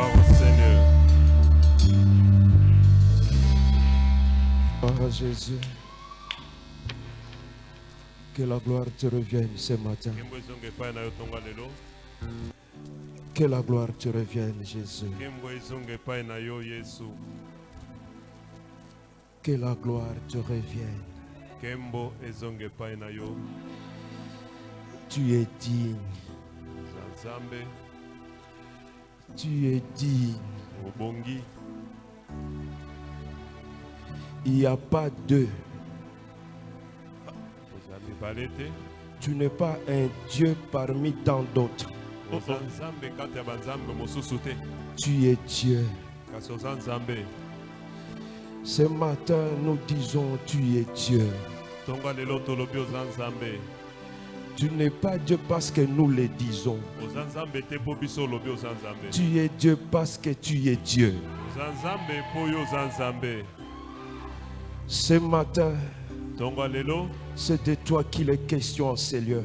Gloire au Seigneur. Gloire à Jésus. Que la gloire te revienne ce matin. Que la gloire te revienne, Jésus. Que la gloire te revienne. Tu es digne. Tu es digne. Il n'y a pas deux. Tu n'es pas un Dieu parmi tant d'autres. Tu es Dieu. Ce matin, nous disons tu es Dieu. Tu n'es pas Dieu parce que nous le disons. Tu es Dieu parce que tu es Dieu. Ce matin, c'est de toi qu'il est question, Seigneur.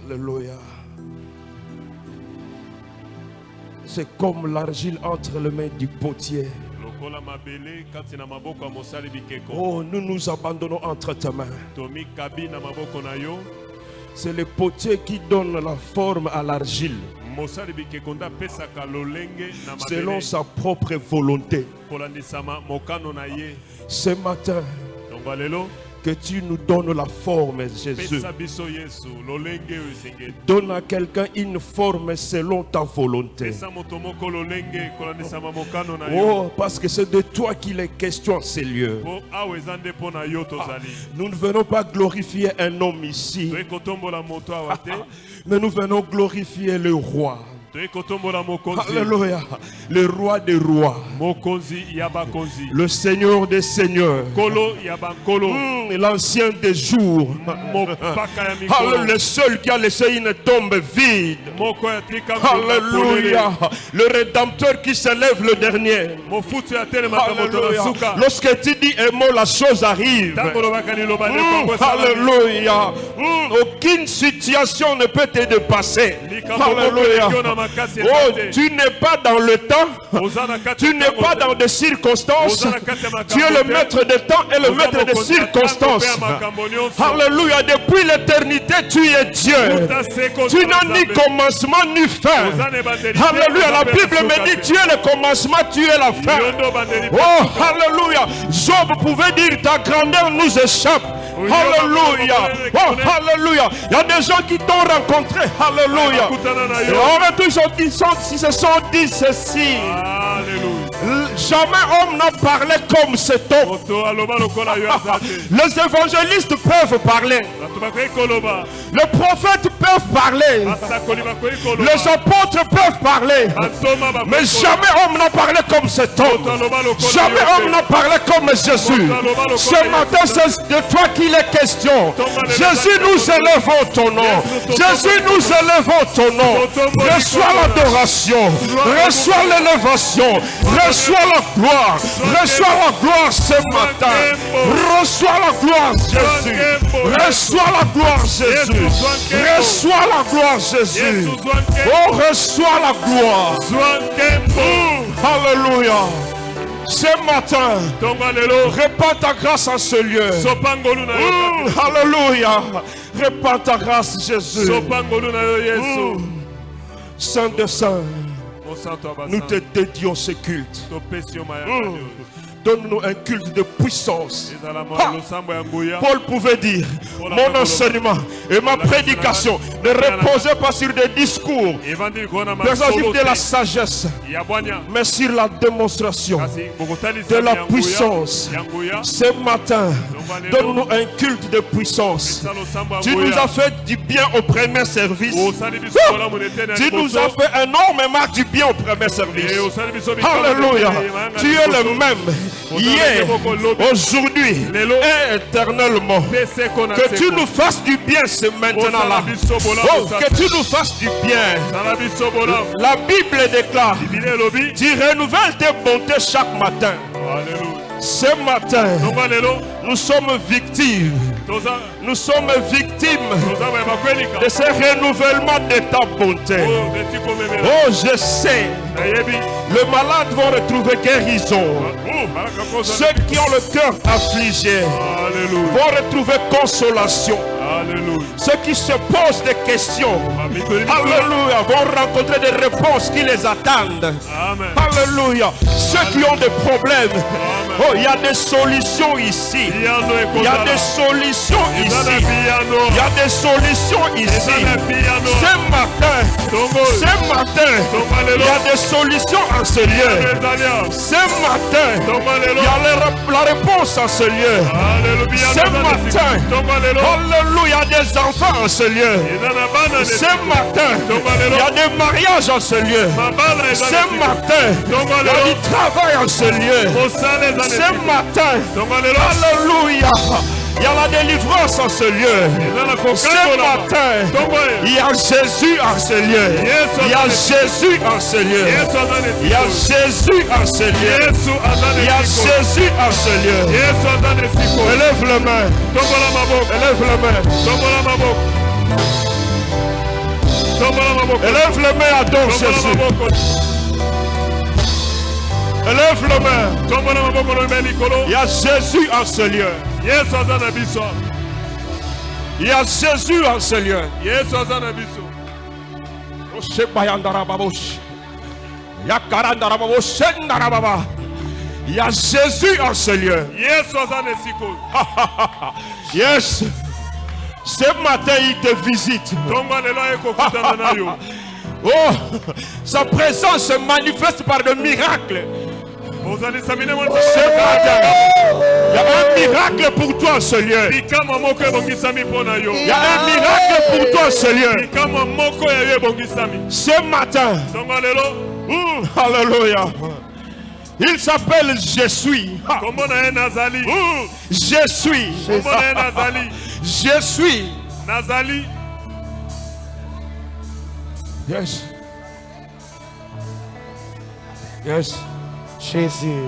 Alléluia. C'est comme l'argile entre les mains du potier. Oh, nous nous abandonnons entre tes mains. C'est le potier qui donne la forme à l'argile selon sa propre volonté. Ce matin, que tu nous donnes la forme, Jésus. Donne à quelqu'un une forme selon ta volonté. Oh, parce que c'est de toi qu'il est question, Seigneur. Nous ne venons pas glorifier un homme ici, mais nous venons glorifier le roi. Alléluia. Le roi des rois, le Seigneur des seigneurs, l'ancien des jours, le seul qui a laissé une tombe vide. Alléluia. Le Rédempteur qui s'élève le dernier. Alléluia. Lorsque tu dis un mot, la chose arrive. Alléluia. Aucune situation ne peut te dépasser. Alléluia. Oh, tu n'es pas dans le temps, tu n'es pas dans des circonstances, tu es le maître des temps et le maître des circonstances. Alléluia, depuis l'éternité tu es Dieu, tu n'as ni commencement ni fin. Alléluia, la Bible me dit tu es le commencement, tu es la fin. Oh, alléluia, Job pouvait dire ta grandeur nous échappe. Alléluia, oh, alléluia, il y a des gens qui t'ont rencontré. Alléluia, ils se sont dit ceci. Jamais homme n'a parlé comme cet homme. Les évangélistes peuvent parler, les prophètes peuvent parler, les apôtres peuvent parler, mais jamais homme n'a parlé comme cet homme. Jamais homme n'a parlé comme Jésus. Ce matin, c'est de toi qu'il est question. Jésus, nous élevons ton nom. Jésus, nous élevons ton nom. Reçois l'adoration, reçois l'élévation, reçois la gloire, reçois la gloire ce matin. Reçois la gloire, Jésus. Reçois la gloire, Jésus. Reçois la gloire, Jésus. Oh, reçois la gloire. Alléluia. Ce matin, répands ta grâce en ce lieu. Alléluia. Répands ta grâce, Jésus. Saint de Saint, nous te dédions ce culte. Donne-nous un culte de puissance. Paul pouvait dire, mon enseignement et ma prédication ne reposaient pas sur des discours persuasifs de la sagesse, mais sur la démonstration de la puissance. Ce matin, donne-nous un culte de puissance. Tu nous as fait du bien au premier service. Tu nous as fait énormément du bien au premier service. Alléluia. Tu es le même hier, aujourd'hui et éternellement. Que tu nous fasses du bien ce maintenant-là. Oh, que tu nous fasses du bien. La Bible déclare, tu renouvelles tes bontés chaque matin. Ce matin, nous sommes victimes Nous sommes victimes de ce renouvellement de ta bonté. Oh, je sais. Les malades vont retrouver guérison. Ceux qui ont le cœur affligé vont retrouver consolation. Alléluia. Ceux qui se posent des questions, alléluia, vont rencontrer des réponses qui les attendent. Amen. Alléluia. Ceux qui ont des problèmes, oh, il y a des solutions ici. Il y a des solutions ici. Il y a des solutions ici. Ce matin, il y a des solutions en ce lieu. Ce matin, il y a la réponse en ce lieu. Ce matin, alléluia, il y a des enfants en ce lieu. Ce matin, il y a des mariages en ce lieu. Ce matin, il y a du travail en ce lieu. Ce matin, alléluia, il y a la délivrance en ce lieu. Ce matin, il y a Jésus en ce lieu. Il y a Jésus en ce lieu. Il y a Jésus en ce lieu. Il y a Jésus en ce lieu. Élève la main. Élève la main. Élève la main, adore Jésus. Élève la main. Il y a Jésus en ce lieu. Il y a Jésus en ce lieu. Il y a Jésus en ce lieu. Yes. Ce matin, il te visite. Oh, sa présence se manifeste par des miracles. Ce matin, il y a un miracle pour toi en ce lieu. Il y a un miracle pour toi en ce lieu. Ce matin, alléluia. Il s'appelle Je suis. Je suis. Je suis. Nazali. Yes. Yes. Jésus.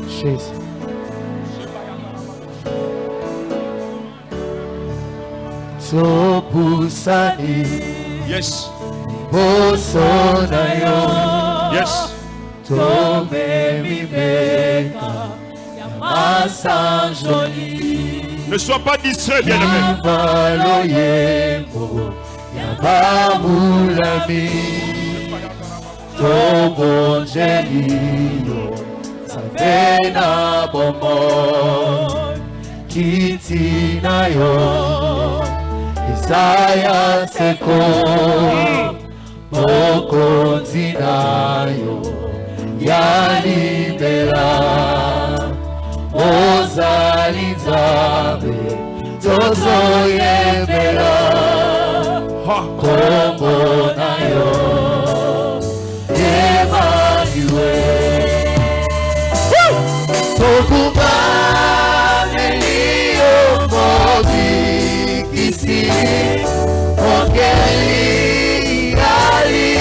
Jésus. Topusani. Yes. Bosonayo. Yes. Ne sois pas distrait, bien-aimé. Isaiah seko Mokonzinayo Yalibera Ozalizabe Tozo yebera Kombonayo Emmanuel Tokubane liyo mobi kisi Ogeli ali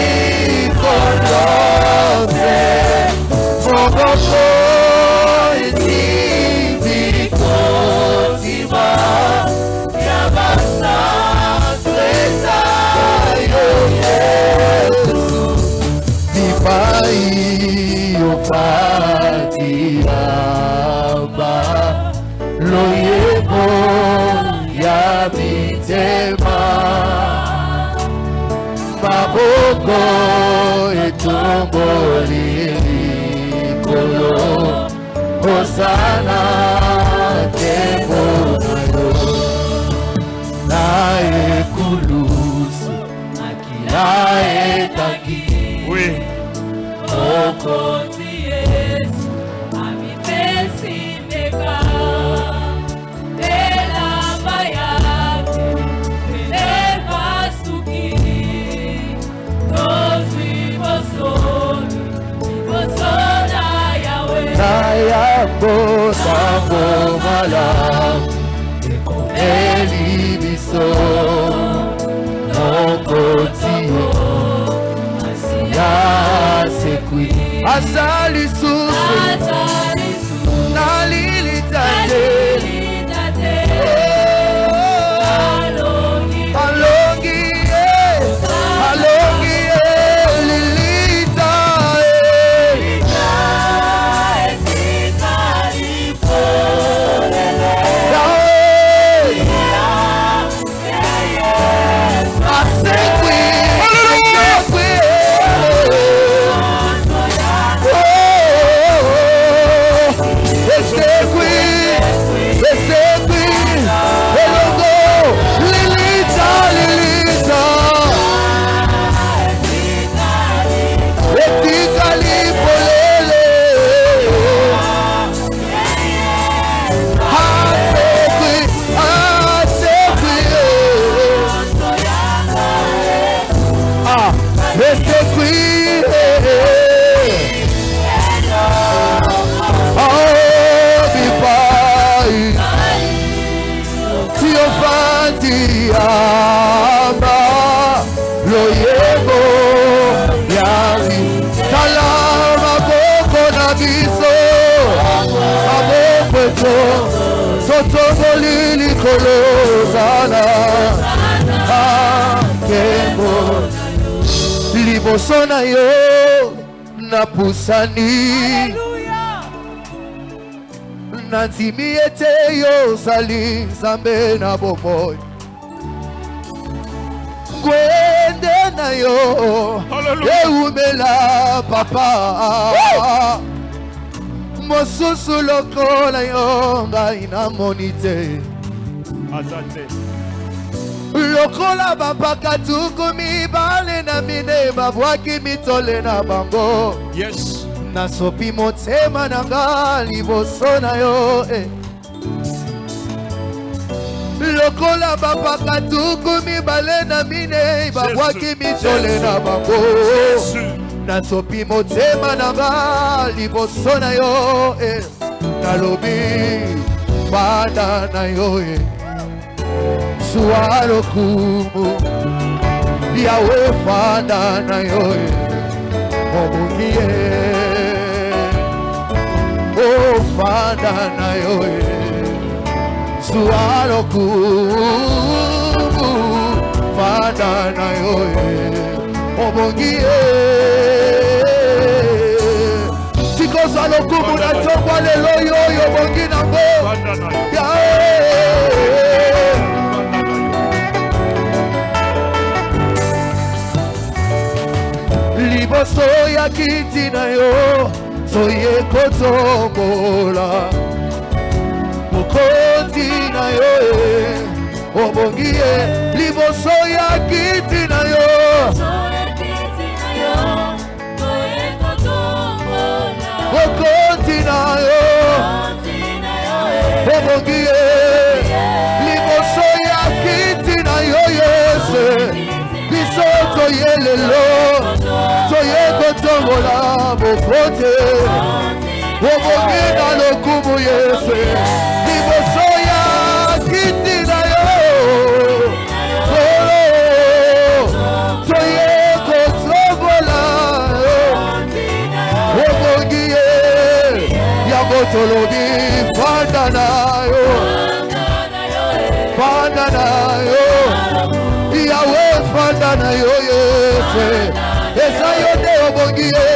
kondoze Mogoko etibiko tima Yabasa tweta yo Yesu Dipai yo patiaba Loyebo ya bitema Maboko etumboli kolo Hosana tebonayo Nae kulusu Nae taki Oui. Okoti Yesu Amipesi meka Elamba yake Eleva suki Nozwi bosoni Bosona yawe Nayambo sambo malam Ekomeli biso Nokotiyo Asiya sekwi Asali susu otongoli likolo zala nkembo liboso na yo napusani nandimi ete yo ozali nzambe na bomoi ngwende na yo eumela papa mosusu lokola yo ngai namoni te lokola bampaka tuku mibale na mine babwaki mitole na bango Yes. nasopi motema na nga liboso na yo lokola bampaka tuku mibale na mine babwaki mitole na bango nasopi motema na nga liboso na yo nalobi fanda na yo zuwa lokumu yawe fanda na yo mobukie o fanda na yo zuwa lokumu fanda na yo mobukie sikozwa lokumu na tongwa lelo yoyo bongi nango liboso ya kiti na yo soye kotombola mokonzi na yo obongi ye liboso ya kiti na yo mokonzi na yo obongi ye liboso ya kiti na yo Yesu biso toye lelo soye kotombola bokote obongi na lokumu Yesu liboso ya kiti na yo soye kotombola obongi ye yango tolobi fanda na yo fanda na yo yawe fanda na yo Yesu eza yo nde obongi ye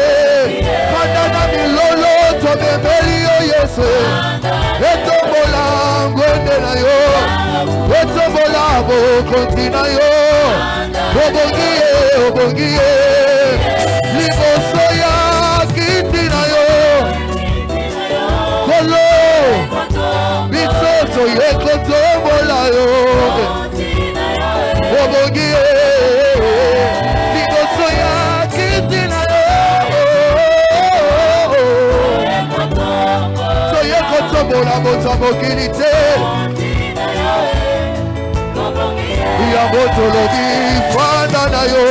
fanda na milolo tomemeli yo Yesu etombola ngwende na yo etombola bokonzi na yo obongi ye liboso ya kiti na yo kolo biso toye kotombola yo obongi ye liboso ya kiti na yo toye kotombola moto mokili te yango tolobi fanda na yo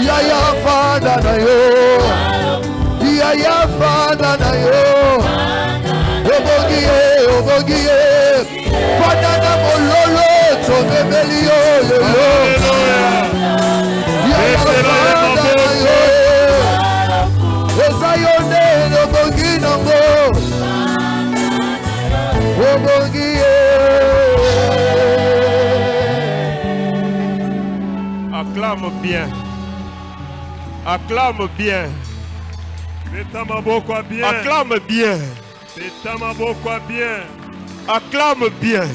yaya fanda na yo yaya fanda na yo obongi ye fanda na mololo tomemeli yo lelo yaya fanda na yo eza yo nde obongi nango obongi ye. Acclame bien. Acclame bien. Acclame bien. Acclame bien.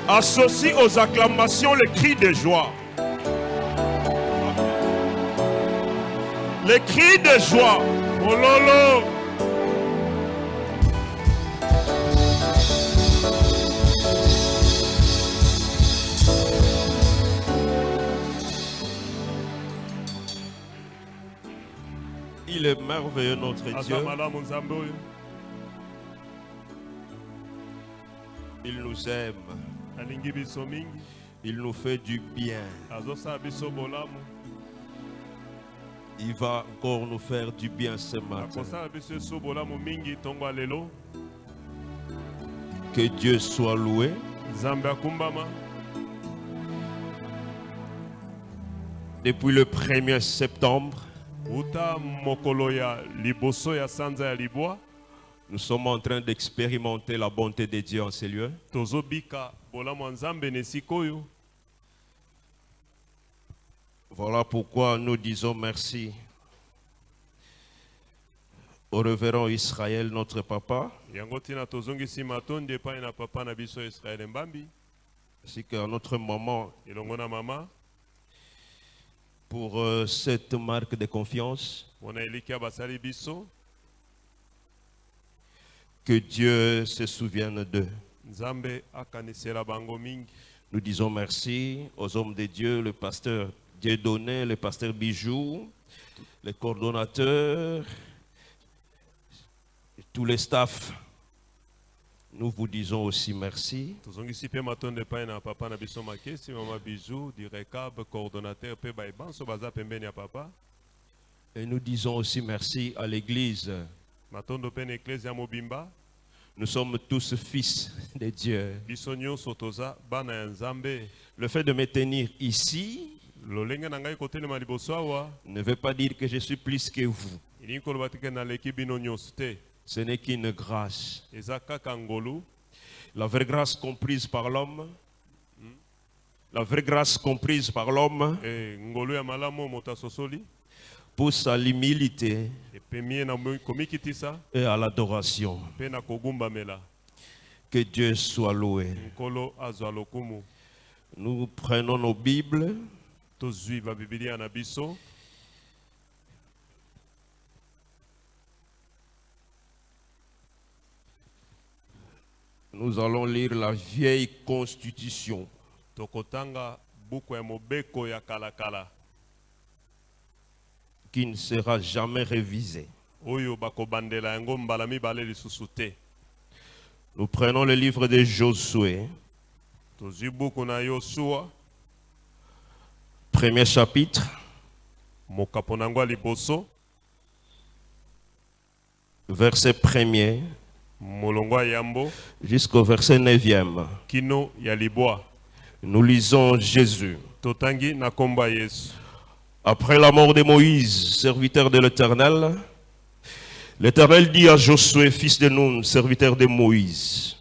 Associe aux acclamations les cris de joie. Les cris de joie. Oh lolo. Il est merveilleux notre Dieu. Il nous aime. Il nous fait du bien. Il va encore nous faire du bien ce matin. Que Dieu soit loué. Depuis le 1er septembre, Nous sommes en train d'expérimenter la bonté de Dieu en ces lieux. Voilà pourquoi nous disons merci au révérend Israël, notre papa, ainsi qu'à notre maman, pour cette marque de confiance. Que Dieu se souvienne d'eux. Nous disons merci aux hommes de Dieu, le pasteur Dieudonné, le pasteur Bijou, les coordonnateurs, tous les staffs. Nous vous disons aussi merci. Et nous disons aussi merci à l'église. Nous sommes tous fils de Dieu. Le fait de me tenir ici ne veut pas dire que je suis plus que vous. Ce n'est qu'une grâce. La vraie grâce comprise par l'homme. La vraie grâce comprise par l'homme pousse à l'humilité et à l'adoration. Que Dieu soit loué. Nous prenons nos Bibles. Nous allons lire la vieille constitution. Qui ne sera jamais révisée. Nous prenons le livre de Josué. Premier chapitre. Verset 1er. Jusqu'au verset 9e. Nous lisons Jésus. Après la mort de Moïse, serviteur de l'Éternel, l'Éternel dit à Josué, fils de Nun, serviteur de Moïse,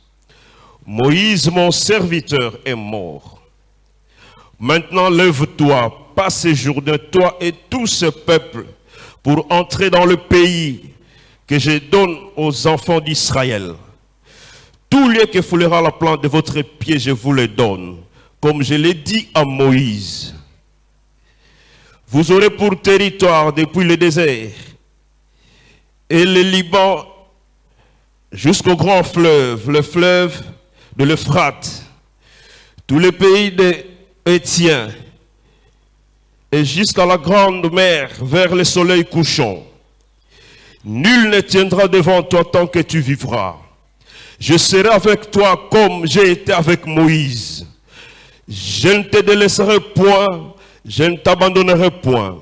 Moïse, mon serviteur, est mort. Maintenant, lève-toi, passe séjourner toi et tout ce peuple pour entrer dans le pays que je donne aux enfants d'Israël. Tout lieu que foulera la plante de votre pied, je vous le donne, comme je l'ai dit à Moïse. Vous aurez pour territoire depuis le désert et le Liban jusqu'au grand fleuve, le fleuve de l'Euphrate, tous les pays des Hétiens et jusqu'à la grande mer vers le soleil couchant. Nul ne tiendra devant toi tant que tu vivras. Je serai avec toi comme j'ai été avec Moïse. Je ne te délaisserai point. Je ne t'abandonnerai point.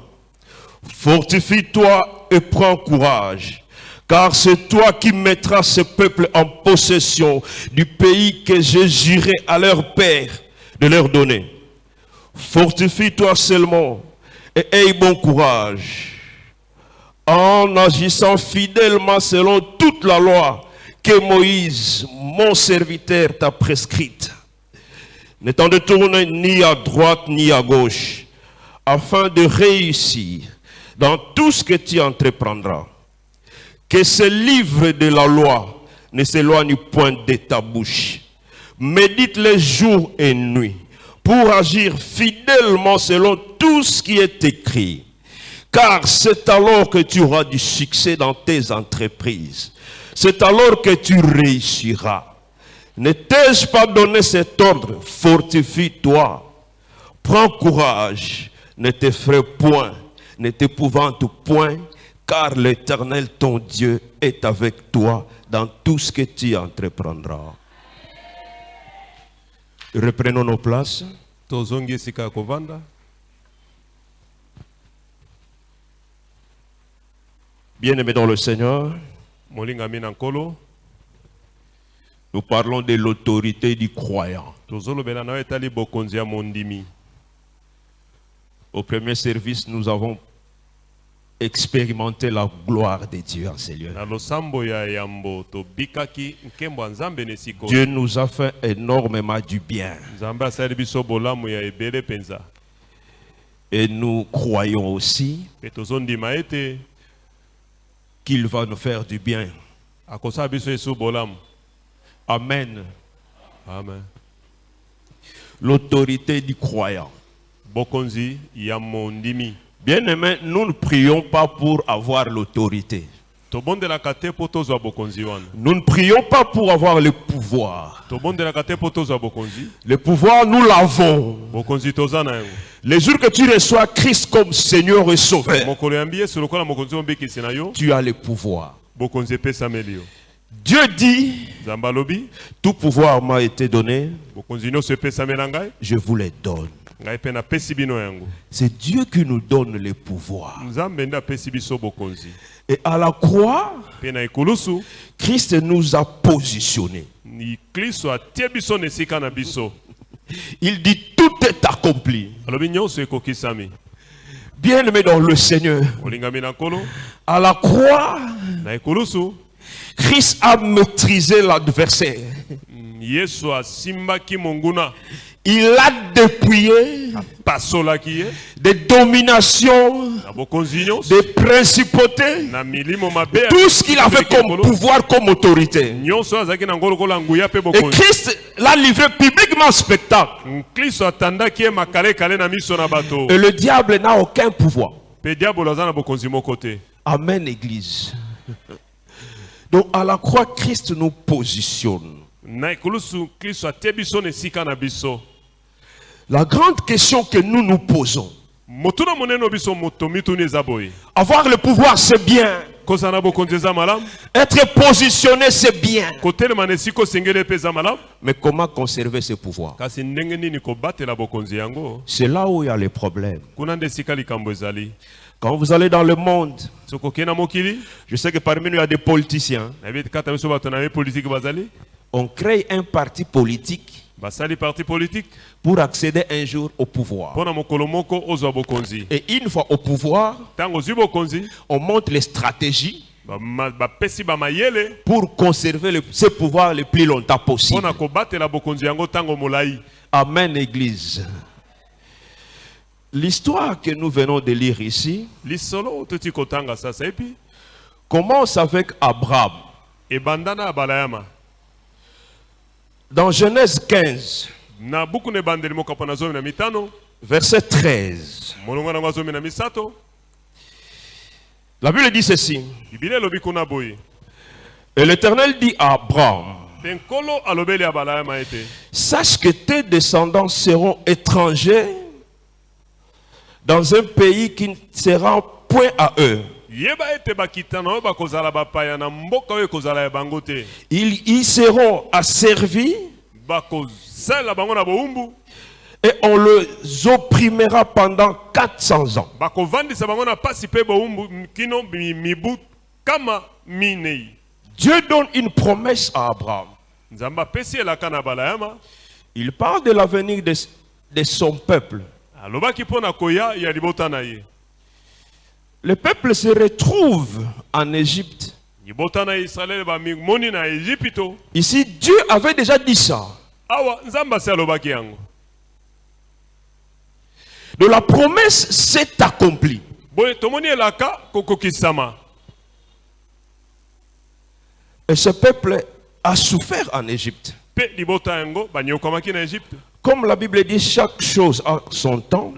Fortifie-toi et prends courage, car c'est toi qui mettras ce peuple en possession du pays que j'ai juré à leur père de leur donner. Fortifie-toi seulement et aie bon courage, en agissant fidèlement selon toute la loi que Moïse, mon serviteur, t'a prescrite. Ne t'en détourne ni à droite ni à gauche, afin de réussir dans tout ce que tu entreprendras. Que ce livre de la loi ne s'éloigne point de ta bouche. Médite-le jour et nuit pour agir fidèlement selon tout ce qui est écrit. Car c'est alors que tu auras du succès dans tes entreprises. C'est alors que tu réussiras. Ne t'ai-je pas donné cet ordre? Fortifie-toi. Prends courage. Ne t'effraie point, ne t'épouvante point, car l'Éternel ton Dieu est avec toi dans tout ce que tu entreprendras. Reprenons nos places. Bien-aimés dans le Seigneur, nous parlons de l'autorité du croyant. Au premier service, nous avons expérimenter la gloire de Dieu en ces lieux. Dieu nous a fait énormément du bien. Et nous croyons aussi qu'il va nous faire du bien. Amen. Amen. L'autorité du croyant. Bien-aimés, nous ne prions pas pour avoir l'autorité. Nous ne prions pas pour avoir le pouvoir. Le pouvoir, nous l'avons. Les jours que tu reçois Christ comme Seigneur et Sauveur, tu as le pouvoir. Dieu dit, tout pouvoir m'a été donné, je vous les donne. C'est Dieu qui nous donne le pouvoir. Et à la croix, Christ nous a positionnés. Il dit tout est accompli. Bien-aimé dans le Seigneur, à la croix, Christ a maîtrisé l'adversaire. Il a dépouillé des dominations, des principautés, tout ce qu'il avait comme pouvoir, comme autorité. Et Christ l'a livré publiquement en spectacle. Et le diable n'a aucun pouvoir. Amen, Église. Donc à la croix, Christ nous positionne. La grande question que nous nous posons, avoir le pouvoir c'est bien, être positionné c'est bien, mais comment conserver ce pouvoir? C'est là où il y a les problèmes. Quand vous allez dans le monde, je sais que parmi nous il y a des politiciens. On crée un parti politique pour accéder un jour au pouvoir. Et une fois au pouvoir, on montre les stratégies pour conserver ce pouvoir le plus longtemps possible. Amen, Église. L'histoire que nous venons de lire ici commence avec Abraham. Dans Genèse 15, verset 13, la Bible dit ceci. Et l'Éternel dit à Abraham, sache que tes descendants seront étrangers dans un pays qui ne sera point à eux. Ils y seront asservis et on les opprimera pendant 400 ans. Dieu donne une promesse à Abraham. Il parle de l'avenir de son peuple. Le peuple se retrouve en Égypte. Ici, Dieu avait déjà dit ça. Donc la promesse s'est accomplie. Et ce peuple a souffert en Égypte. Comme la Bible dit, chaque chose a son temps.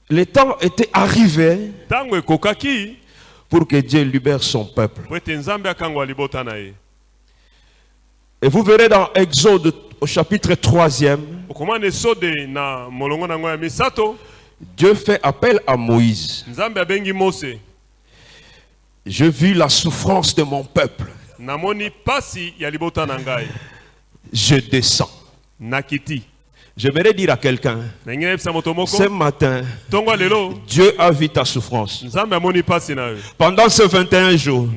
Le temps était arrivé pour que Dieu libère son peuple. Et vous verrez dans Exode au chapitre 3e, Dieu fait appel à Moïse. Je vis la souffrance de mon peuple. Je descends. J'aimerais dire à quelqu'un, ce matin, Dieu a vu ta souffrance. Pendant ces 21 jours,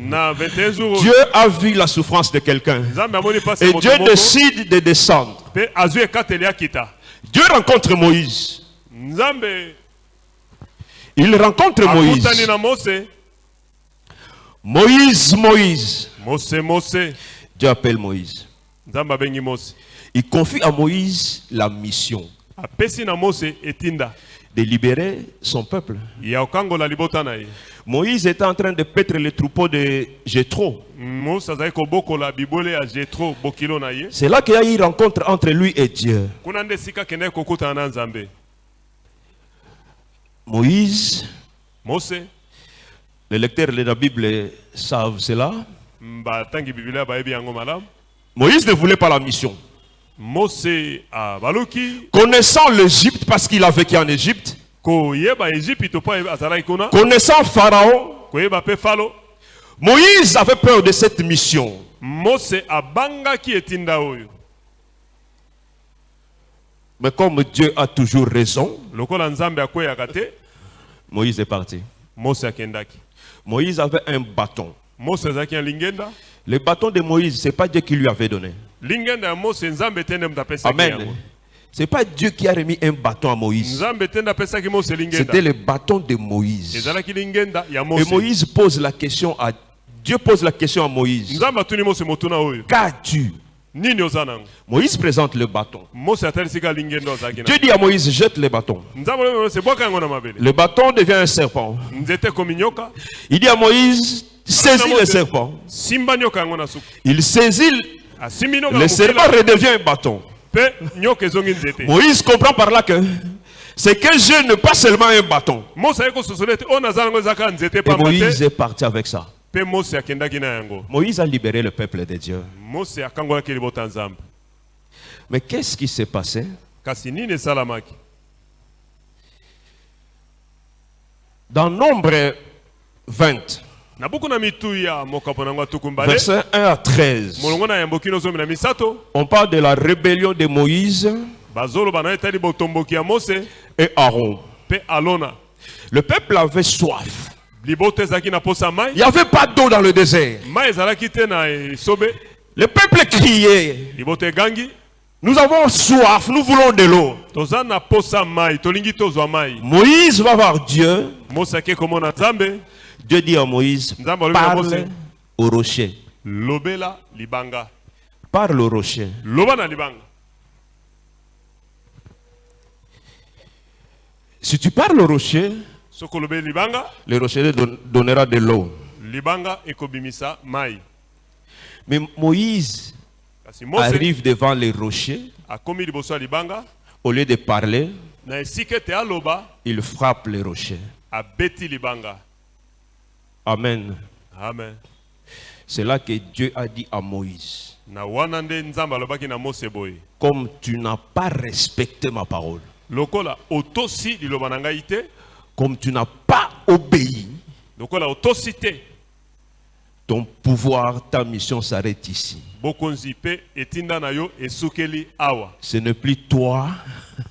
Dieu a vu la souffrance de quelqu'un. Et Dieu décide de descendre. Dieu rencontre Moïse. Il rencontre Moïse. akutani na Mose. Moïse, Moïse. Mose. Dieu appelle Moïse. Nzamba bengi Mose. Il confie à Moïse la mission Apesi na Mose etinda. de libérer son peuple. Ya okangola libota na ye. Moïse était en train de paître les troupeaux de Jéthro. Mose azali kobokola bibole ya Jéthro bokilo na ye. C'est là qu'il y a eu une rencontre entre lui et Dieu. Kuna nde sika kende kokutana na Nzambe. Moïse, Mose les lecteurs de la Bible savent cela. batangi Biblia bayebi yango malamu. Moïse ne voulait pas la mission. Mose abaluki Connaissant l'Égypte, parce qu'il a vécu en Égypte. koyeba Egypte po azalaki kuna. Connaissant Pharaon, Koyeba pe Falo. Moïse avait peur de cette mission. Mose abangaki etinda oyo. Mais comme Dieu a toujours raison, Lokola Nzambe akweyaka te, Moïse est parti. Mose akendaki. Moïse avait un bâton. Mose azalaki na lingenda. Le bâton de Moïse, ce n'est pas Dieu qui lui avait donné. Lingenda ya Mose Nzambe tende mutapesaki Amen. yango. Ce n'est pas Dieu qui a remis un bâton à Moïse. Nzambe tende apesaki Mose lingenda. C'était le bâton de Moïse. Ezalaki lingenda ya Et Mose. Moïse pose la question à Dieu, pose la question à Moïse. Nzambe atuni Mose motuna oyo. Qu'as-tu? Nini oza nango? Moïse présente le bâton. Mose atalisika lingenda ozalaki na. Dieu dit à Moïse, jette le bâton. Nzambe alobi Mose bwaka yango na mabele. Le bâton devient un serpent. Nzete komi nyoka. Il dit à Moïse, saisis le serpent. Simba nyoka yango na suku. Il saisit, Asimbi nyoka le mokila. serpent redevient un bâton. Pe nyoka ezongi nzete. Moïse comprend par là que c'est que Dieu n'est pas seulement un bâton. Mose ayeko sosola ete oyo naza nango ezaka nzete Et pamba Moïse te. est parti avec ça. Pe Mose akendaki na yango. Moïse a libéré le peuple de Dieu. Mose akangolaki libota Nzambe. Mais qu'est-ce qui s'est passé? Kasi nini esalamaki? Dans Nombre 20, Na buku na mitu ya mokapo nango atuku mbale. verset 1 à 13, Molongo na yamboki nozomi na misato. on parle de la rébellion de Moïse Bazoloba na etali botomboki ya Mose et Aaron. pe Alona. Le peuple avait soif. Libota ezalaki na posa Il mai. n'y avait pas d'eau dans le désert. Mai ezalaki te na esobe. Le peuple criait, Libota egangi. nous avons soif, nous voulons de l'eau. Toza na posa mai. Tolingi tozwa mai. Moïse va voir Dieu. Mose ake komona Nzambe. Dieu dit à Moïse, Nzambe alobi na Mose. parle au rocher. Lobela libanga. Parle au rocher. Loba na libanga. Si tu parles au rocher, Soko lobe libanga. le rocher te donnera de l'eau. Libanga ekobimisa mai. Mais Moïse Kasi Mose arrive devant les rochers. akomi liboso ya libanga. Au lieu de parler, Na esika ete aloba il frappe les rochers. abeti libanga. Amen. Amen. C'est là que Dieu a dit à Moïse, Na wana nde Nzambe alobaki na Mose boye. comme tu n'as pas respecté ma parole, Lokola otosi liloba na ngai te. comme tu n'as pas obéi, Lokola otosi te. ton pouvoir, ta mission s'arrête ici. Bokonzi pe etinda na yo esukeli awa. Ce n'est plus toi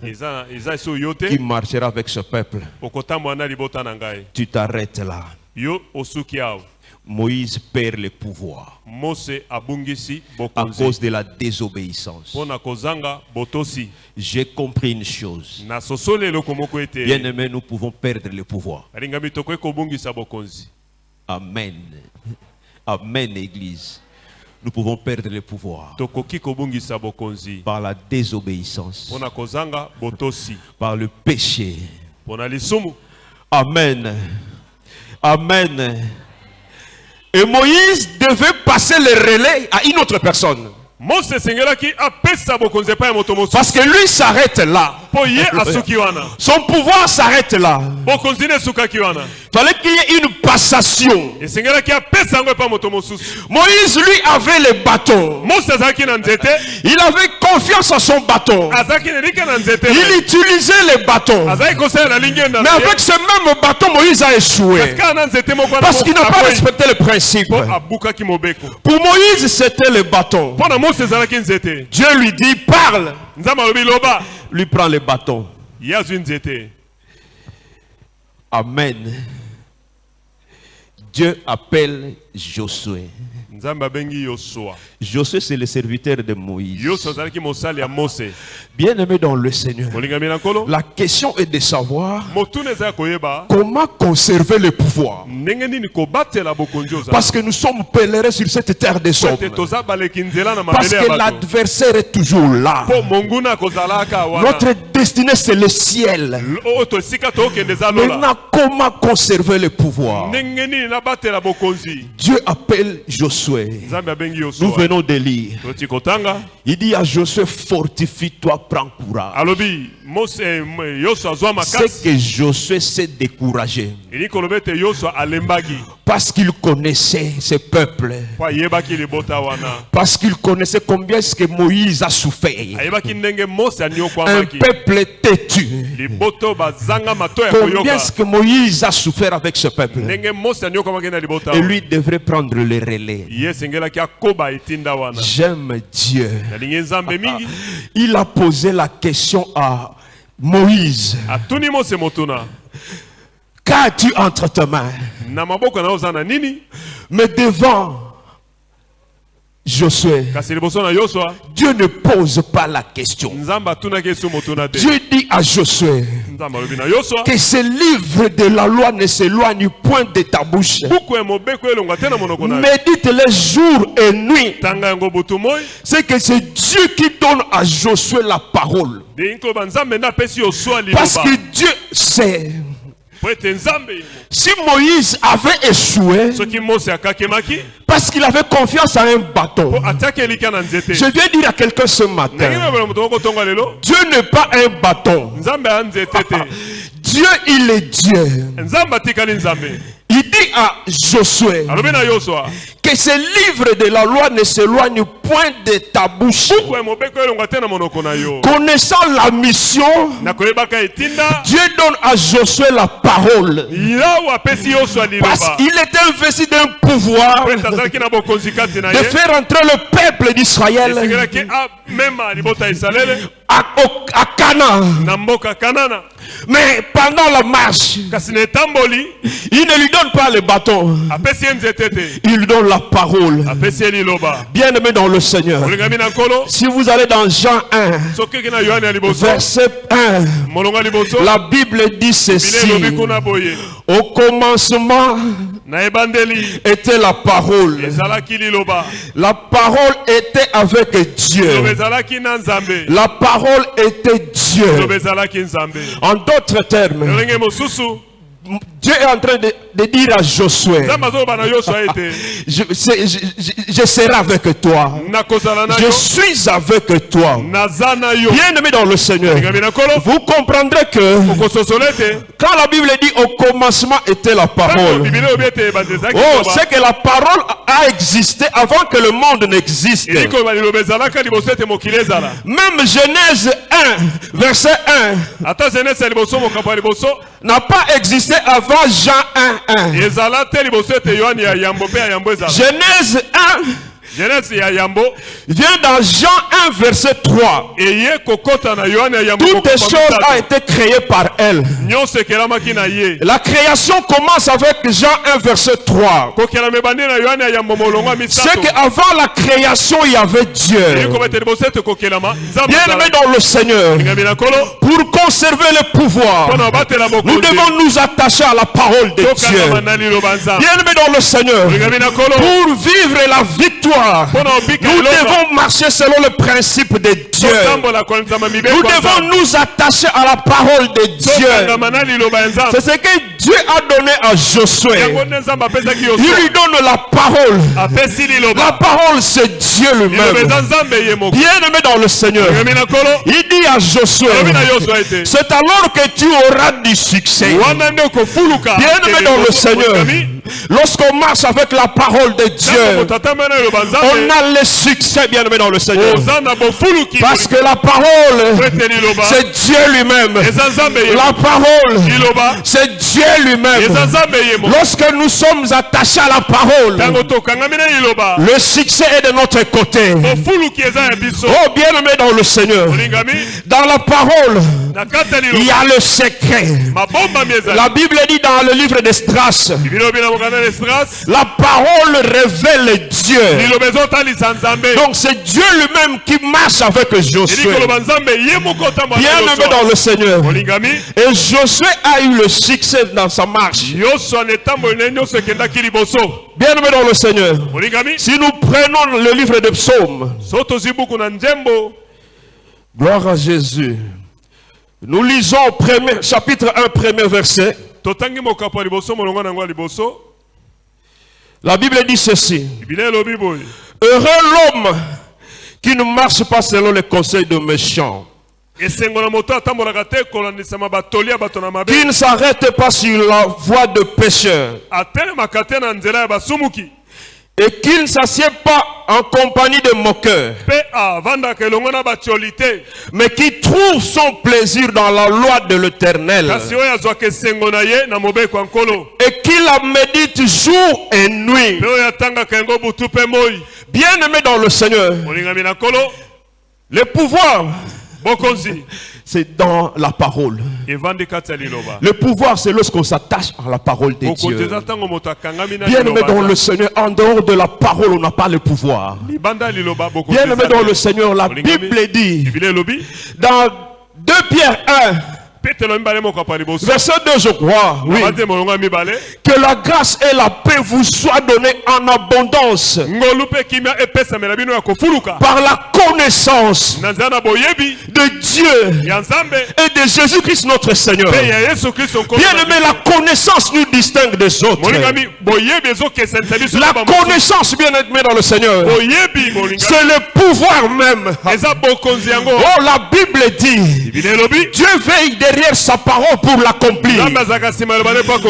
Eza eso yo te. qui marchera avec ce peuple. Okotambwa na libota na ngai. Tu t'arrêtes là. Yo osuki awa. Moïse perd le pouvoir Mose abungisi à bokonzi. cause de la désobéissance. Pona kozanga botosi. J'ai compris une chose. Na sosole loko moko ete. Bien aimé, nous pouvons perdre le pouvoir. Alinga mitoko ekobungisa bokonzi. Amen. Amen, Église. Nous pouvons perdre le pouvoir Tokoki kobungisa bokonzi. par la désobéissance, Pona kozanga botosi. par le péché. Pona lisumu. Amen. Amen. Et Moïse devait passer le relais à une autre personne. Mose sengelaki apesa bokonzi pa ya moto mosusu. Parce que lui s'arrête là. Po ye asuki wana. Son pouvoir s'arrête là. Bokonzi ne sukaki wana. Il fallait qu'il y ait une passation. Esengelaki apesa yango pa moto mosusu. Moïse, lui, avait le bâton. Mose azalaki na nzete. Il avait confiance en son bâton. Azalaki nelika na nzete. Il utilisait le bâton. Azalaki kosala na lingenda. Mais avec ce même bâton, Moïse a échoué. Kaka na nzete moko na. Parce qu'il n'a pas respecté le principe. Po abukaki mobeko. Pour Moïse, c'était le bâton. Pona Mose ezalaki nzete. Dieu lui dit, parle. Nzambe alobi loba. Lui prend le bâton. Yazwi nzete. Amen. Dieu appelle Josué. Nzamba bengi Yosua. Josué, c'est le serviteur de Moïse. Yosua zalaki mosali ya Mose. Bien-aimé dans le Seigneur, Molinga mina kolo. la question est de savoir Motune za koyeba. comment conserver le pouvoir. Ndenge nini ko batela bokonzi oza. Parce que nous sommes pèlerins sur cette terre des hommes. Te toza baleki nzela na Parce mabele ya que bato. l'adversaire est toujours là. Po monguna kozalaka wana. Notre destinée, c'est le ciel. O to sika to kende za lola. Maintenant, comment conserver le pouvoir? Ndenge nini na batela bokonzi. Dieu appelle Josué. Nzambe bengi Yosua. Nous venons de lire. Toti kotanga. Il dit à Josué, fortifie-toi, prends courage. Alobi Mose Yosua zwa C'est makasi. que Josué s'est découragé. Ini kolobete Yosua alembagi. Parce qu'il connaissait ce peuple. Kwa yebaki libota wana. Parce qu'il connaissait combien est-ce que Moïse a souffert. Ayebaki ndenge Mose aniokwamaki. Un peuple têtu. Liboto bazanga mato ya Combien koyoka. est-ce que Moïse a souffert avec ce peuple? Ndenge Mose aniokwamaki na libota. Et lui devrait prendre le relais. Yesengelaki akoba etinda wana. J'aime Dieu. Nalingi nzambe mingi. Il a posé la question à Moïse. Atuni Mose motuna. Qu'as-tu entre tes mains? Na maboko na ozana nini? Mais devant Josué, Kasi liboso na Yosua. Dieu ne pose pas la question. Nzamba atunaki esu motuna te. Dieu dit à Josué Nzamba alobi na Yosua. que ce livre de la loi ne s'éloigne point de ta bouche. Buku ya mobeko elonga te na monoko na yo. Médite-les jour et nuit. Tanga yango butu moi. C'est que c'est Dieu qui donne à Josué la parole. De inko banzambe na pesi Yosua Parce liloba. que Dieu sait. Po ete nzambe. Si Moïse avait échoué, Soki Mose akakemaki. parce qu'il avait confiance à un bâton. Po atake elika na nzete. Je viens dire à quelqu'un ce Ndenge matin, na moto moko tonga lelo. Dieu n'est pas un bâton. Nzambe a nzete te. Dieu, il est Dieu. Nzambe atikali nzambe. Il dit à Josué Alobi na Yosua. que ce livre de la loi ne s'éloigne point de ta bouche. Buku ya mobeko elonga te na monoko na yo. Connaissant la mission, Na koyebaka etinda. Dieu donne à Josué la parole. Yawa apesi Yosua Parce liloba. qu'il était investi d'un pouvoir Po ete azalaki na bokonzi kati na de ye. faire entrer le peuple d'Israël Esengelaki amema libota ya Isalele. à Canaan. Na mboka Kanana. Mais pendant la marche, Kasi na etamboli. il ne lui donne pas le bâton, Apesi ye nzete te. il lui donne la parole. Apesi ye liloba. Bien-aimé dans le Seigneur, Olingami na nkolo. si vous allez dans Jean 1, Soki oke na Yohane ya liboso. verset 1, Molonga liboso. la Bible dit Bile ceci: elobi kuna boye. au commencement Na ebandeli. était la parole. Ezalaki liloba. La parole était avec Dieu. Liloba ezalaki na nzambe. La parole était Dieu. Liloba ezalaki nzambe. En d'autres termes, Lolenge mosusu. Dieu est en train de dire à Josué, Nzambe azoloba na Yosua ete. je serai avec toi. Nakozala na Je yo. suis avec toi. Naza na yo. Bien-aimé dans le Seigneur, Olingami na nkolo. vous comprendrez que Okososole te. quand la Bible dit au commencement était la Tango parole, bibili obi ete ebandeli ezalaki oh, liloba. c'est que la parole a existé avant que le monde n'existe. Eliko koloba liloba ezalaka liboso ete mokili ezala. Même Genèse 1, verset 1, Ata Genese ya liboso mokambo ya liboso. n'a pas existé avant Jean 1, 1. Ezala te liboso ete Yohane ya yambo pe ya yambo ezala. Genèse 1 Genese ya yambo. vient dans Jean 1, verset 3. Eye kokota na Yohane ya yambo. Toutes les choses ont été créées par elle. Nyonso ekelamaki na ye. La création commence avec Jean 1, verset 3. Kokela mebandi na Yohane ya yambo molongo ya misato. C'est qu'avant la création, il y avait Dieu. Eliko bete liboso ete kokelama. Nzambe Bien-aimé dans le Seigneur, Ngami na kolo. pour conserver le pouvoir, Pona batela bokonzi. nous devons nous attacher à la parole de Tokanga Dieu. manali liloba nzambe. Bien-aimé dans le Seigneur, Ngami na kolo. pour vivre la victoire, Pona obika nous liloba. devons marcher selon le principe de Dieu. Totambola kwa nzamba mibeko Nous nzambe. devons nous attacher à la parole de Dieu. Tokanga manali liloba ya nzambe. C'est ce que Dieu a donné à Josué. Yango nde nzambe apesaki Il Yosua. lui donne la parole. Apesi La liloba. parole, c'est Dieu Liloba lui-même. eza nzambe ye moko. Bien-aimé dans le Seigneur, Ngami na kolo. il dit à Josué, Alobi na Yosua ete. c'est alors que tu auras du succès. Wana nde kofuluka. Bien-aimé dans le Seigneur, lorsqu'on marche avec la parole de Dieu, On a le succès, bien aimé dans le Seigneur. Parce que la parole, c'est Dieu lui-même. La parole, c'est Dieu lui-même. Lorsque nous sommes attachés à la parole, le succès est de notre côté. Oh, bien aimé dans le Seigneur, dans la parole, il y a le secret. La Bible dit dans le livre d'Esdras, la parole révèle Dieu. Donc c'est Dieu lui-même qui marche avec Josué. Bien aimé dans le Seigneur. Et Josué a eu le succès dans sa marche. Bien aimé dans le Seigneur. Si nous prenons le livre de Psaumes, gloire à Jésus. Nous lisons chapitre 1, premier verset. La Bible dit ceci. Heureux l'homme qui ne marche pas selon les conseils de méchants, qui ne s'arrête pas sur la voie de pécheurs, et qui ne s'assied pas en compagnie de moqueurs, mais qui trouve son plaisir dans la loi de l'Éternel, et qui la médite jour et nuit. Bien aimé dans le Seigneur, le pouvoir, c'est dans la parole. Le pouvoir, c'est lorsqu'on s'attache à la parole de Dieu. Bien aimé dans le Seigneur, en dehors de la parole, on n'a pas le pouvoir. Bien aimé dans le Seigneur, la Bible dit, dans 2 Pierre 1, verset 2, je crois, oui, que la grâce et la paix vous soient données en abondance par la connaissance de Dieu et de Jésus-Christ notre Seigneur. Bien aimé, la connaissance nous distingue des autres. La connaissance, bien aimé dans le Seigneur, c'est le pouvoir même. Oh, la Bible dit, Dieu veille derrière sa parole pour l'accomplir.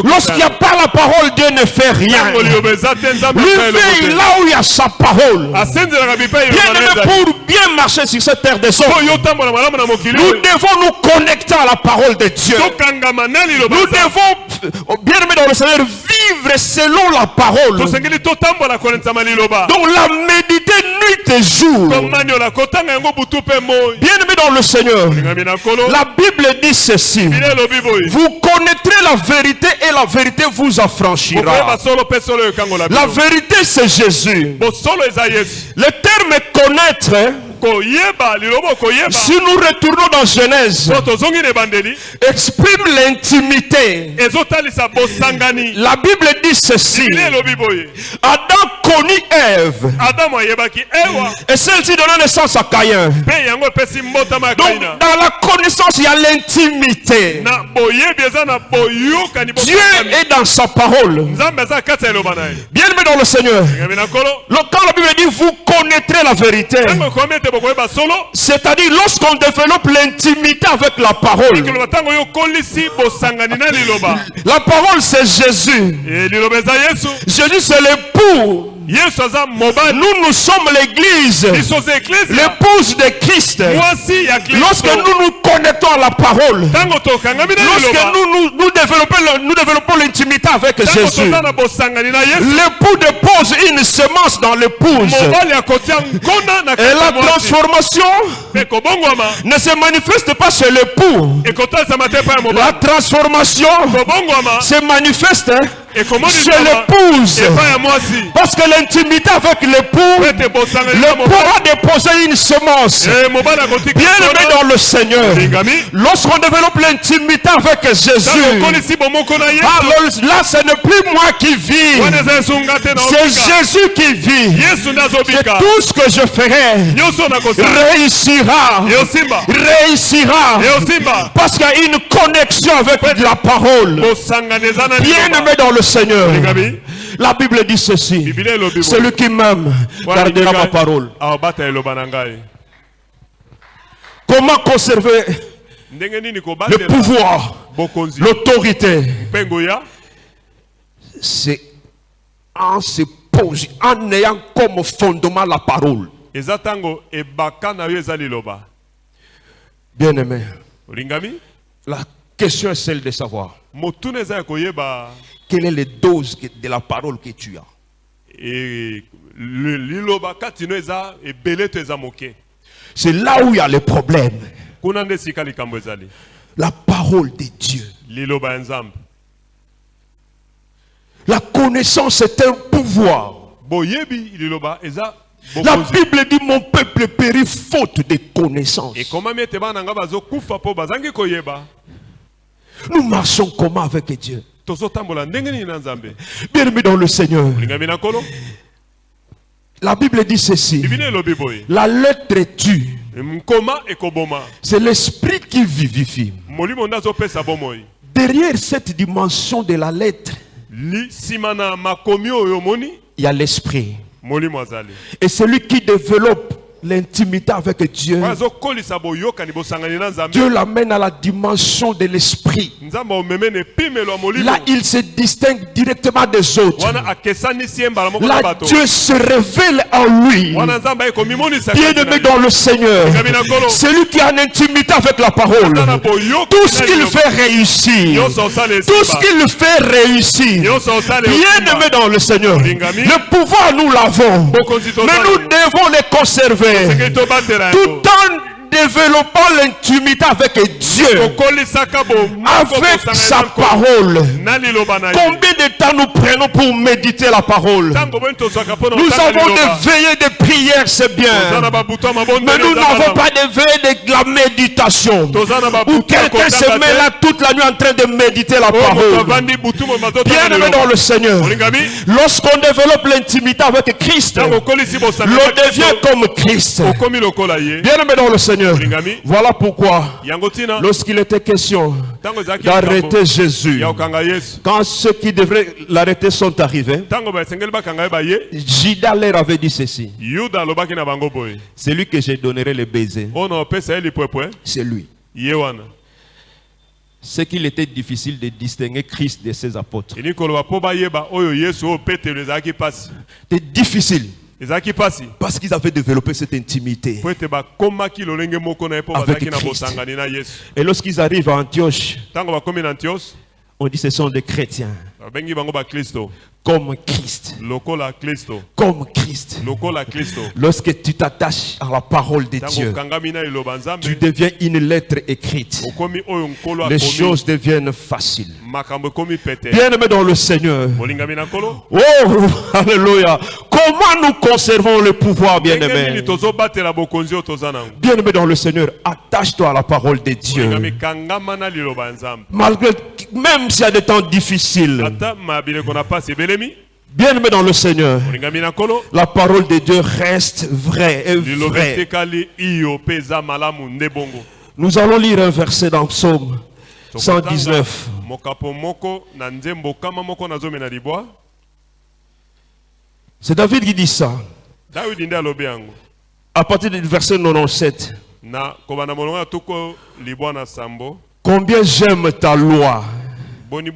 Lorsqu'il n'y a pas la parole, Dieu ne fait rien. Lui veille là où il y a sa parole. Bien aimé, pour bien marcher sur cette terre des hommes, nous devons nous connecter à la parole de Dieu. Nous devons, bien aimé dans le Seigneur, vivre selon la parole. Donc la méditer nuit et jour. Bien aimé dans le Seigneur, la Bible dit ceci: vous connaîtrez la vérité et la vérité vous affranchira. La vérité, c'est Jésus. Le terme connaître, si nous retournons dans Genèse, exprime l'intimité. La Bible dit ceci: Adam connut Ève, et celle-ci donna naissance à Caïn. Donc dans la connaissance, il y a l'intimité. Dieu est dans sa parole. Bien aimé dans le Seigneur, quand la Bible dit vous connaîtrez la vérité, c'est-à-dire lorsqu'on développe l'intimité avec la parole. La parole, c'est Jésus. Jésus, c'est l'époux. Nous sommes l'église, l'épouse de Christ. Lorsque nous nous connectons à la parole, lorsque nous développons l'intimité avec Jésus, l'époux dépose une semence dans l'épouse. Et la transformation ne se manifeste pas chez l'époux. La transformation se manifeste chez l'épouse. Parce que l'intimité avec l'époux, l'époux a déposé une semence. Bien aimé dans le Seigneur, lorsqu'on développe l'intimité avec Jésus, alors là ce n'est plus moi qui vis, c'est Jésus qui vit. Et tout ce que je ferai réussira, parce qu'il y a une connexion avec la parole. Bien aimé dans le Seigneur, la Bible dit ceci: celui qui m'aime gardera ma parole. Comment conserver le pouvoir, l'autorité? C'est en se repose en ayant comme fondement la parole. Ezatango ebaka na yo ezali loba. Bien-aimé, Olingami? la question est celle de savoir Motune za koyeba quelle est la dose de la parole que tu as. et liloba katino eza ebele to eza moke. C'est là où il y a le problème. Kuna nde sika likambo ezali. La parole de Dieu. Liloba ya Nzambe. La connaissance est un pouvoir. Boyebi liloba eza La bokozi. Bible dit mon peuple périt faute de connaissance. Et comment miete bana nga bazo kufa po bazangi koyeba. Nous marchons comment avec Dieu? Tozo tambola ndenge nini na Nzambe. Bien-aimé dans le Seigneur. Olingami na kolo. La Bible dit ceci. Bibine lobi boye. La lettre tue. Mkoma ekoboma. C'est l'esprit qui vivifie. Molimo ndazo pesa bomoi. Derrière cette dimension de la lettre, Li simana makomi oyo moni. il y a l'esprit. Molimo azali. Et celui qui développe l'intimité avec Dieu, Bazo kolisa boyoka ni bosangani na Nzambe. Dieu l'amène à la dimension de l'esprit. Nzambe omemene pimelo molimo. Là, il se distingue directement des autres. Wana akesani siemba moko na Là, bato. Dieu se révèle en lui. Wana Nzambe ekomimoni sa. Bien-aimé dans le Seigneur, celui qui a une intimité avec la parole, tout ce qu'il fait réussir, tout ce qu'il fait réussir. Bien-aimé dans le Seigneur, le pouvoir nous l'avons, mais nous devons les conserver tout en développant l'intimité avec Dieu, avec sa parole. Combien de temps nous prenons pour méditer la parole? Nous avons des veillées de prière, c'est bien, mais nous n'avons pas de veillées de la méditation où quelqu'un se met là toute la nuit en train de méditer la parole. Bien-aimé dans le Seigneur, lorsqu'on développe l'intimité avec Christ, l'on devient comme Christ. Bien-aimé dans le Seigneur, voilà pourquoi lorsqu'il était question d'arrêter Jésus, quand ceux qui devraient l'arrêter sont arrivés, Judas leur avait dit ceci: celui que je donnerai le baiser, c'est lui. C'est qu'il était difficile de distinguer Christ de ses apôtres. C'était difficile. Parce qu'ils avaient développé cette intimité avec Christ. Et lorsqu'ils arrivent à Antioche, on dit ce sont des chrétiens comme Christ. Comme Christ. Lorsque tu t'attaches à la parole de Dieu, tu deviens une lettre écrite. Les choses deviennent faciles. Bien-aimé dans le Seigneur. Oh, alléluia. Comment nous conservons le pouvoir, bien-aimé? Bien-aimé dans le Seigneur, attache-toi à la parole de Dieu. Malgré, même s'il y a des temps difficiles. Bien-aimé dans le Seigneur, la parole de Dieu reste vraie et vraie. Nous allons lire un verset dans Psaume 119. C'est David qui dit ça. À partir du verset 97. Combien j'aime ta loi. Elle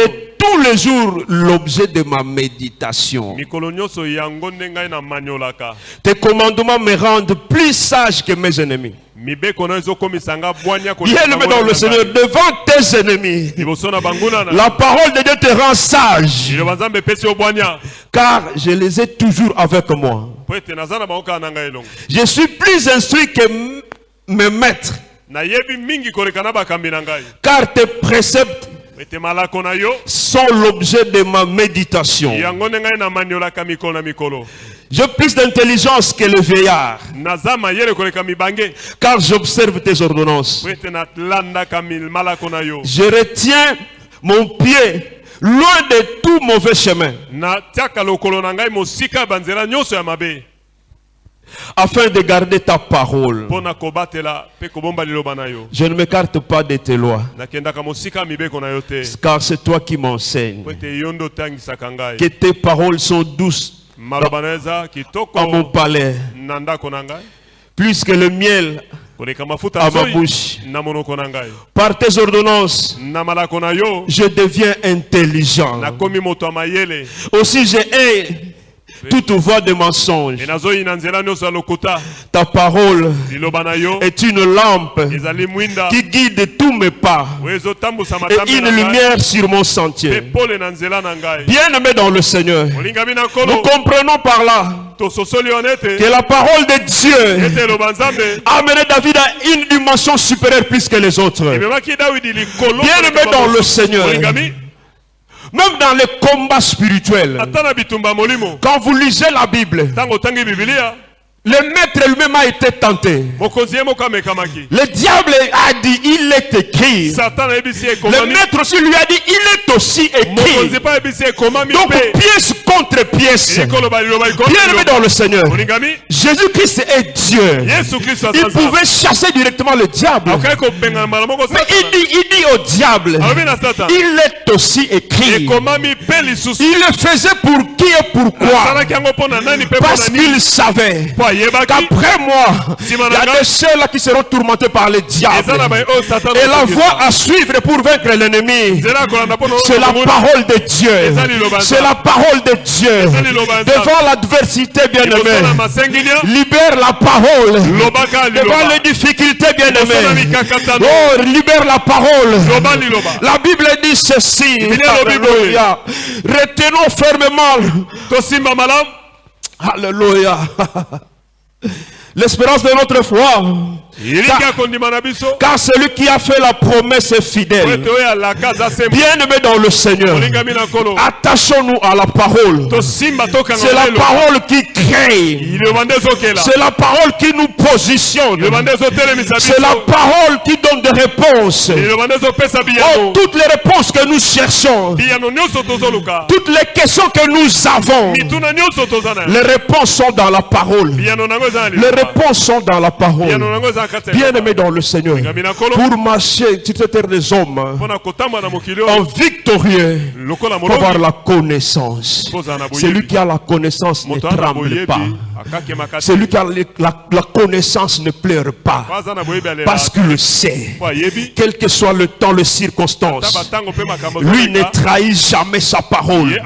est tous les jours l'objet de ma méditation. Tes commandements me rendent plus sage que mes ennemis. Bien-aimé dans le Seigneur, devant tes ennemis, la parole de Dieu te rend sage, car je les ai toujours avec moi. Je suis plus instruit que mes maîtres, car tes préceptes sont l'objet de ma méditation. J'ai plus d'intelligence que le vieillard, car j'observe tes ordonnances. Je retiens mon pied loin de tout mauvais chemin, afin de garder ta parole. Je ne m'écarte pas de tes lois, car c'est toi qui m'enseignes. Que tes paroles sont douces à mon palais, plus que le miel à ma bouche. Par tes ordonnances, je deviens intelligent. Aussi je hais toute voix de mensonge. Ta parole est une lampe qui guide tous mes pas et une lumière sur mon sentier. Bien-aimés dans le Seigneur, nous comprenons par là que la parole de Dieu a amené David à une dimension supérieure plus que les autres. Bien-aimés dans le Seigneur, même dans les combats spirituels, quand vous lisez la Bible, le maître lui-même a été tenté. Le diable a dit, il est écrit. Le maître aussi lui a dit, il est aussi écrit. Donc pièce contre pièce. Bien-aimé dans le Seigneur, Jésus-Christ est Dieu. Il pouvait chasser directement le diable. Mais il dit au diable, il est aussi écrit. Il le faisait pour qui et pourquoi? Parce qu'il savait qu'après moi, il y a des ceux-là qui seront tourmentés par le diable. Et la voie à suivre pour vaincre l'ennemi, c'est la parole de Dieu. C'est la parole de Dieu. Devant l'adversité, bien-aimé, libère la parole. Devant les difficultés, bien-aimé, oh, libère la parole. La Bible dit ceci. Alléluia. Retenons fermement. Alléluia. L'espérance de notre foi. Car celui qui a fait la promesse est fidèle. Bien-aimé dans le Seigneur, attachons-nous à la parole. C'est la parole qui crée. C'est la parole qui nous positionne. C'est la parole qui donne des réponses. Oh, toutes les réponses que nous cherchons, toutes les questions que nous avons, les réponses sont dans la parole. Les réponses sont dans la parole. Bien-aimé dans le Seigneur, pour marcher sur cette terre des hommes en victorieux, pour avoir la connaissance. Celui qui a la connaissance ne tremble pas. Celui qui a la connaissance ne pleure pas, parce qu'il sait, quel que soit le temps, les circonstances, lui ne trahit jamais sa parole.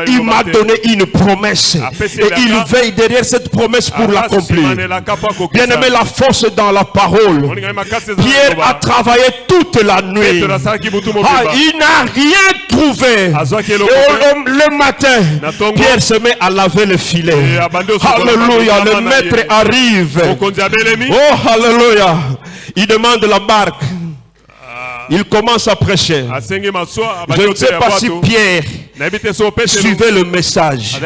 Il m'a donné une promesse et il veille derrière cette promesse pour l'accomplir. Bien-aimé, la force dans la parole. Pierre a travaillé toute la nuit. Il n'a rien trouvé. Et le matin, Pierre se met à laver le filet. Alléluia, le maître arrive. Oh, alléluia. Il demande la barque. Il commence à prêcher. Je ne sais pas si Pierre suivait le message.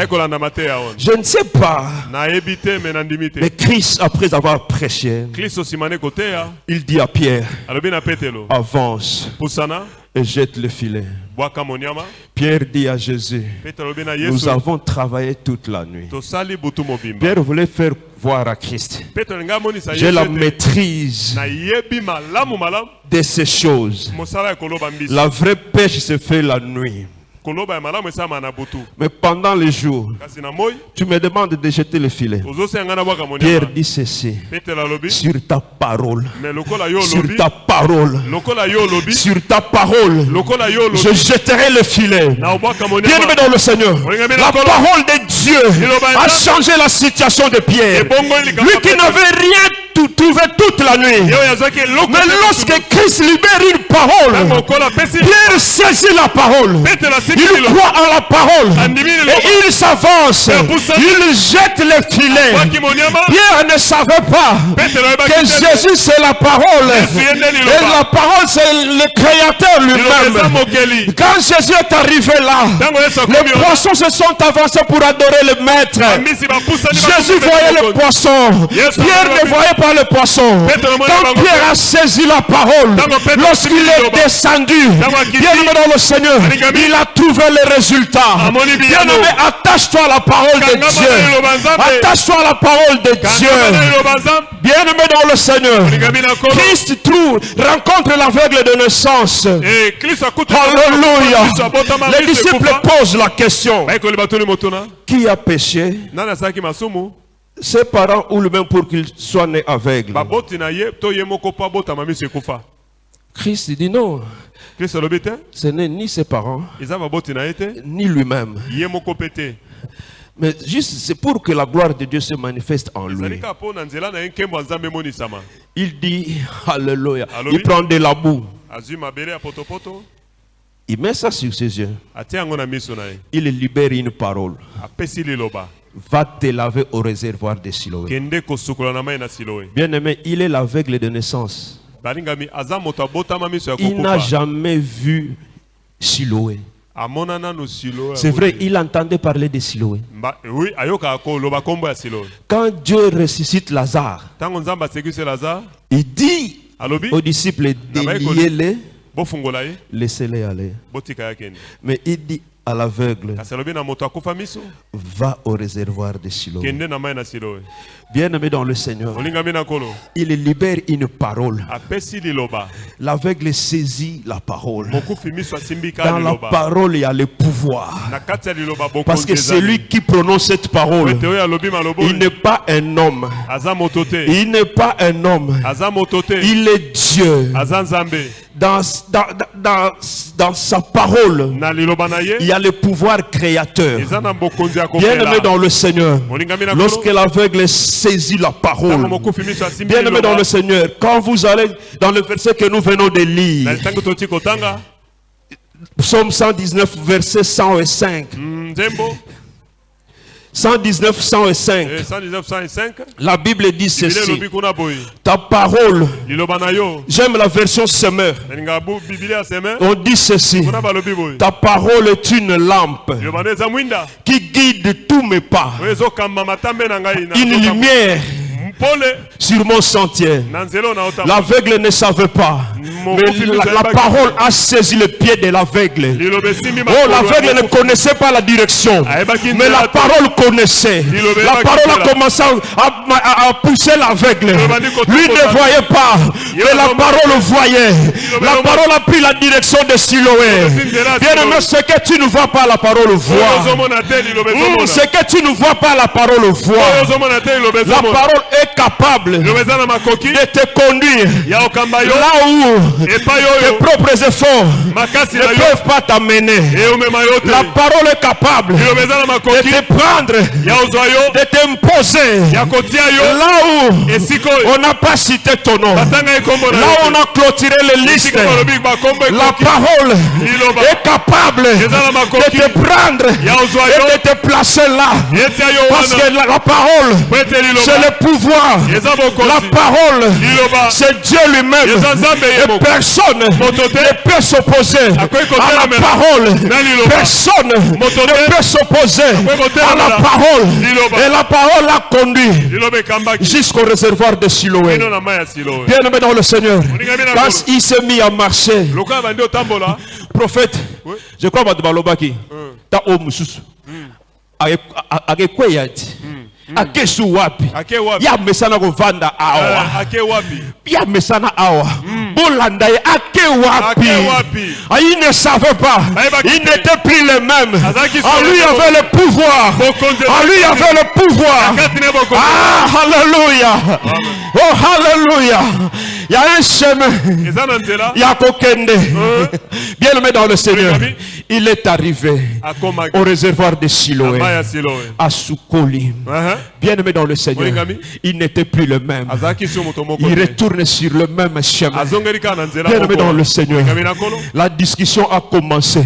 Je ne sais pas. Mais Christ, après avoir prêché, il dit à Pierre, avance et jette le filet. Pierre dit à Jésus, nous avons travaillé toute la nuit. Pierre voulait faire voir à Christ, j'ai la maîtrise de ces choses. La vraie pêche se fait la nuit. Mais pendant les jours, tu me demandes de jeter le filet. Pierre dit ceci, sur ta parole, sur ta parole, sur ta parole, je jeterai le filet. Bien-aimé dans le Seigneur, la parole de Dieu a changé la situation de Pierre. Lui qui n'avait rien trouvé toute la nuit. Mais lorsque Christ libère une parole, Pierre saisit la parole. Il croit en la parole et il s'avance. Il jette les filets. Pierre ne savait pas que Jésus c'est la parole. Et la parole c'est le Créateur lui-même. Quand Jésus est arrivé là, les poissons se sont avancés pour adorer le Maître. Jésus voyait les poissons. Pierre ne voyait pas les poissons. Quand Pierre a saisi la parole, lorsqu'il est descendu, bien dans le Seigneur, il a trouvé les résultats. Bien-aimé, attache-toi à la parole de Dieu. Attache-toi à la parole de Dieu. Bien-aimé dans le Seigneur, Christ rencontre l'aveugle de naissance. Alléluia. Les disciples posent la question, qui a péché, ses parents ou lui-même pour qu'il soit né aveugle. Christ dit non. Ce n'est ni ses parents, ni lui-même. Mais juste c'est pour que la gloire de Dieu se manifeste en lui. Il dit, alléluia, il prend de la boue. Il met ça sur ses yeux. Il libère une parole. Va te laver au réservoir de Siloé. Bien-aimé, il est l'aveugle de naissance. Il n'a jamais vu Siloé. C'est vrai, il entendait parler de Siloé. Quand Dieu ressuscite Lazare, il dit aux disciples, déliez-les, laissez-les aller. Mais il dit à l'aveugle, va au réservoir de Siloé. Bien-aimé dans le Seigneur, il libère une parole. L'aveugle saisit la parole. Dans la parole, il y a le pouvoir. Parce que celui qui prononce cette parole, il n'est pas un homme. Il n'est pas un homme. Il est Dieu. Dans sa parole, il y a le pouvoir créateur. Bien-aimé dans le Seigneur, lorsque l'aveugle saisit la parole, bien-aimé dans le Seigneur, quand vous allez dans le verset que nous venons de lire, Psaume 119, verset 105. 119, 105. La Bible dit ceci. Ta parole, j'aime la version Semeur. On dit ceci. Ta parole est une lampe qui guide tous mes pas. Une lumière sur mon sentier. L'aveugle ne savait pas, mais la parole a saisi le pied de l'aveugle. Oh, l'aveugle ne connaissait pas la direction, mais la parole connaissait. La parole a commencé à pousser l'aveugle. Lui ne voyait pas, mais la parole voyait. La parole a pris la direction de Siloé. Bien-aimé, ce que tu ne vois pas, la parole voit. Ce que tu ne vois pas, la parole voit. La parole est capable de te conduire là où tes propres efforts ne peuvent pas t'amener. La parole est capable de te prendre, de t'imposer là où on n'a pas cité ton nom, là où on a clôturé les listes. La parole est capable de te prendre et de te placer là, parce que la parole c'est le pouvoir. La parole, c'est Dieu lui-même. Et personne ne peut s'opposer à la parole. Personne ne peut s'opposer à la parole. Et la parole l'a conduit jusqu'au réservoir de Siloé. Bien-aimé dans le Seigneur, quand il s'est mis à marcher, prophète, je crois que Balobaki, ta omususu, avec quoi il a dit? Akesu wapi ya mesana kovanda awa ya mesana awa bolanda ake wapi. Il ne savait pas, il n'était plus le même. En lui avait le pouvoir, en lui avait le pouvoir. Ah, alléluia. Oh, alléluia. Il y a un chemin, il y a Kokende. Bien aimé dans le Seigneur, il est arrivé au réservoir de Siloé, à Soukoli. Bien aimé dans le Seigneur, il n'était plus le même. Il retourne sur le même chemin. Bien aimé dans le Seigneur, la discussion a commencé.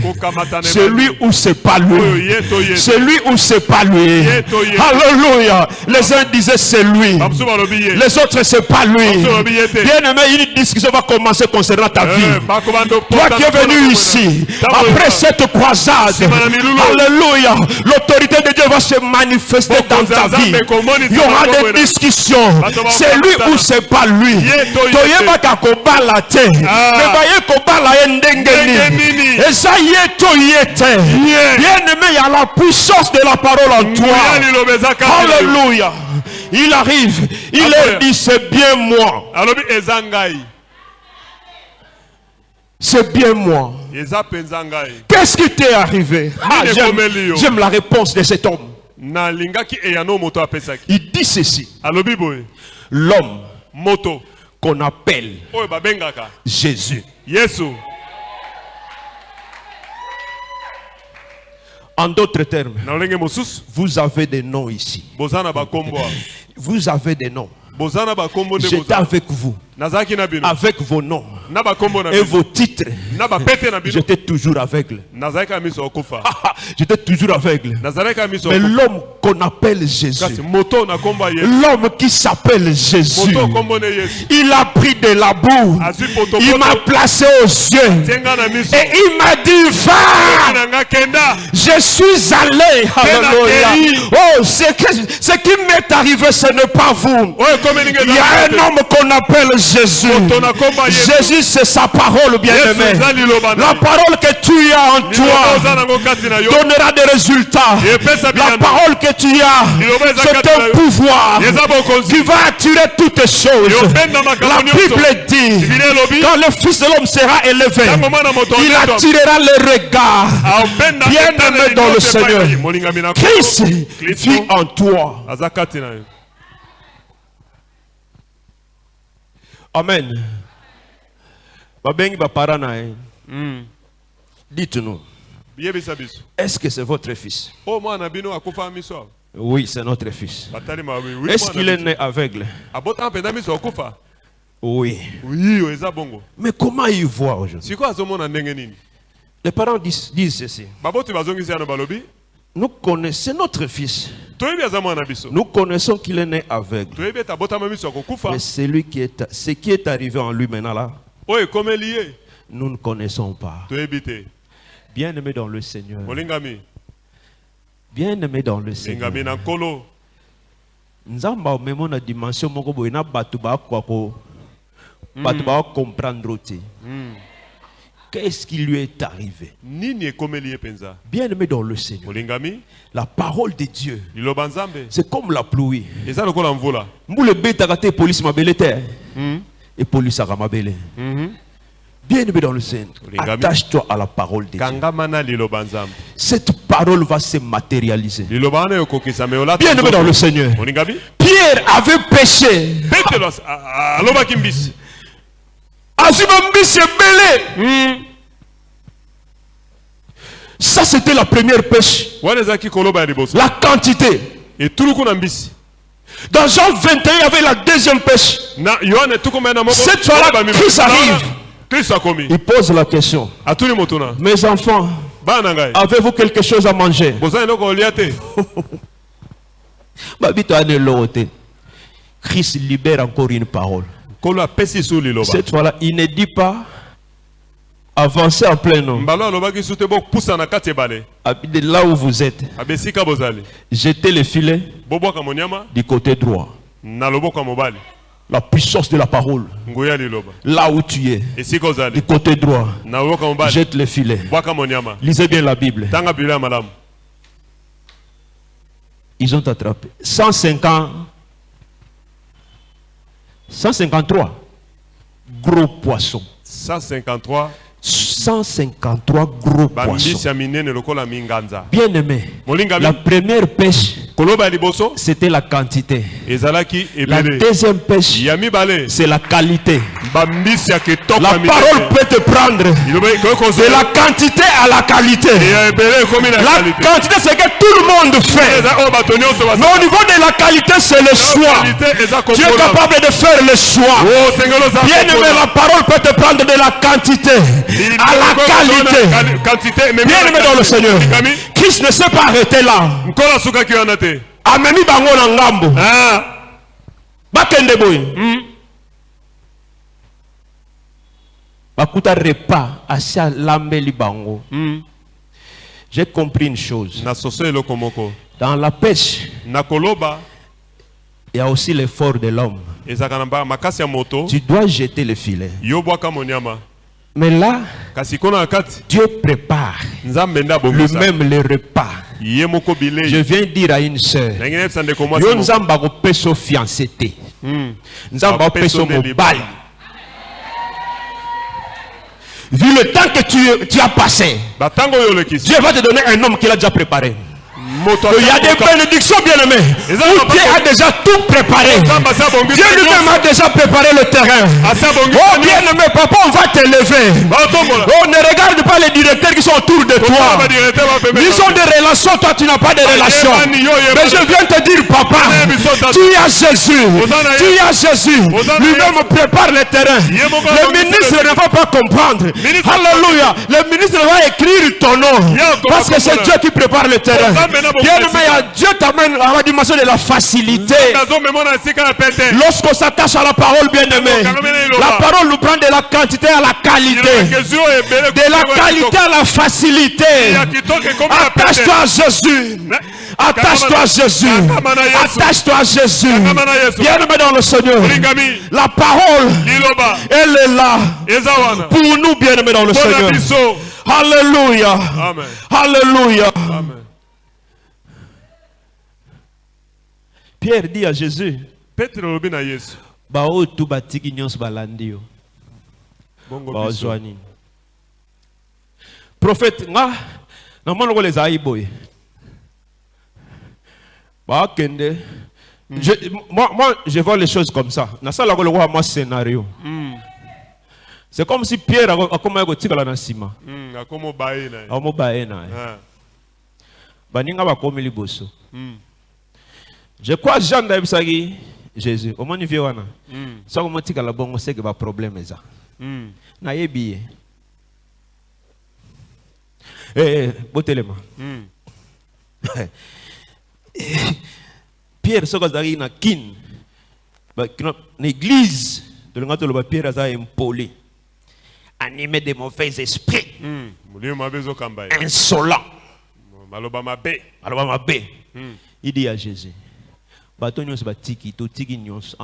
C'est lui ou c'est pas lui. C'est lui ou c'est pas lui. Alléluia. Les uns disaient c'est lui, les autres c'est pas lui. Bien aimé, une discussion va commencer concernant ta vie. Toi qui es venu ici après cette croisade, alléluia, l'autorité de Dieu va se manifester dans ta vie. Il y aura des discussions. C'est lui ou c'est pas lui. Bien aimé, il y a la puissance de la parole en toi. Alléluia. Il arrive, il leur dit c'est bien moi. C'est bien moi. Qu'est-ce qui t'est arrivé? J'aime la réponse de cet homme. Na lingaki eyano moto apesaki. Il dit ceci. Alobi boy. L'homme Moto. qu'on appelle Oyo babengaka. Jésus. Yesu. En d'autres termes, Na olenge mosusu. vous avez des noms ici. Bozana bakombo. Vous avez des noms. Bozana bakombo nde J'étais bozana. avec vous. Nazaki na bino. Avec vos noms Na bakombo na et bino. vos titres. Na bapete na bino. J'étais toujours aveugle. Nazaki ka miso okufa. J'étais toujours aveugle. Nazaki ka miso Mais okufa. l'homme qu'on appelle Jésus, Kasi moto na komba Yesu. l'homme qui s'appelle Jésus, Moto kombo ne Yesu. il a pris de la boue. Azui poto Il m'a placé aux yeux. Tenga na miso. Et il m'a dit, va. Na nga kenda. Je suis allé. Alléluia. Oh, ce qui m'est arrivé, ce n'est pas vous. Oyo komeninga. Il y a un homme qu'on appelle Jésus. Jésus, c'est sa parole, bien-aimé. La parole que tu as en toi donnera des résultats. La parole que tu as, c'est un pouvoir qui va attirer toutes choses. La Bible dit, quand le Fils de l'homme sera élevé, il attirera le regard. Bien-aimé dans le Seigneur, Christ vit en toi. Amen. Dites-nous, est-ce que c'est votre fils? Oui, c'est notre fils. Est-ce qu'il est né aveugle? Oui. Mais comment il voit aujourd'hui? Les parents disent ceci. Nous connaissons notre fils. Nous connaissons qu'il est né aveugle. Mais ce qui est arrivé en lui maintenant là, nous ne connaissons pas. Bien-aimé dans le Seigneur. Bien-aimé dans le Seigneur. Nzamba omemo na dimension moko boye na batu ba comprendre. Qu'est-ce qui lui est arrivé? Bien-aimé dans le Seigneur. La parole de Dieu, c'est comme la pluie. Moule beta police mabelete et police agamabele. Bien-aimé dans le Seigneur, attache-toi à la parole de Dieu. Cette parole va se matérialiser. Bien-aimé dans le Seigneur, Pierre avait péché. Ça c'était la première pêche. La quantité. Dans Jean 21, il y avait la deuxième pêche. Cette fois-là, Christ arrive. Il pose la question. Mes enfants, avez-vous quelque chose à manger? Christ libère encore une parole. Cette fois-là, il ne dit pas avancez en plein nom. Là où vous êtes, jetez le filet du côté droit. La puissance de la parole. Là où tu es, du côté droit, jette le filet. Lisez bien la Bible. Ils ont attrapé 153 gros poissons. 153 gros poissons. Bien aimé, la première pêche, c'était la quantité. La deuxième pêche, c'est la qualité. La parole peut te prendre de la quantité à la qualité. La quantité, c'est que tout le monde fait. Mais au niveau de la qualité, c'est le choix. Tu es capable de faire le choix. Bien aimé, la parole peut te prendre de la quantité à la qualité. Bien aimé dans le Seigneur, Christ ne s'est pas arrêté là. Amemi bango na ngambo. Bakende boy. Bakuta repas asia lambeli bango. J'ai compris une chose. Dans la pêche, il y a aussi l'effort de l'homme. Tu dois jeter le filet. Mais là, Dieu prépare lui-même le repas. Je viens dire à une sœur, yo nzamba ko peso fiancé te. Nzamba peso mobali. Vu le temps que tu as passé, Dieu va te donner un homme qu'il a déjà préparé. Il y a des bénédictions, bien-aimés, où Dieu a déjà tout préparé. Dieu lui-même a déjà préparé le terrain. Oh, bien-aimé, papa, on va t'élever. Oh, ne regarde pas les directeurs qui sont autour de toi. Ils ont des relations, toi tu n'as pas de relations. Mais je viens te dire, papa, tu as Jésus. Tu as Jésus. Lui-même prépare le terrain. Le ministre ne va pas comprendre. Alléluia. Le ministre va écrire ton nom. Parce que c'est Dieu qui prépare le terrain. Bien-aimé, Dieu t'amène à la dimension de la facilité. Lorsqu'on s'attache à la parole, bien-aimé, la parole nous prend de la quantité à la qualité. De la qualité à la facilité. Attache-toi à Jésus. Attache-toi à Jésus. Attache-toi à Jésus. Bien-aimé dans le Seigneur. La parole, elle est là pour nous, bien-aimé dans le Seigneur. Alléluia. Amen. Alléluia. Amen. Pierre dit à Jésus, Petre lobi na Yesu. bao tu batiki nyonso balandi yo. Bao joani. Prophète nga na mona ko les aiboy. Ba kende. Moi, je vois les choses comme ça. Na sala ko le moi scénario. C'est comme si Pierre a comme un tika la nasima. A como bae na. A mo bae na. Baninga ba komi liboso. Je crois Jean d'Abisagi Jésus. Au moins niveau wana. Ça comment tika la bongo c'est que ba problème ça. Na yebi. Botelema. Pierre soko zari na kin. Ba l'église de l'engato le Pierre a impoli. Animé de mauvais esprits. Insolent. Il dit à Jésus. En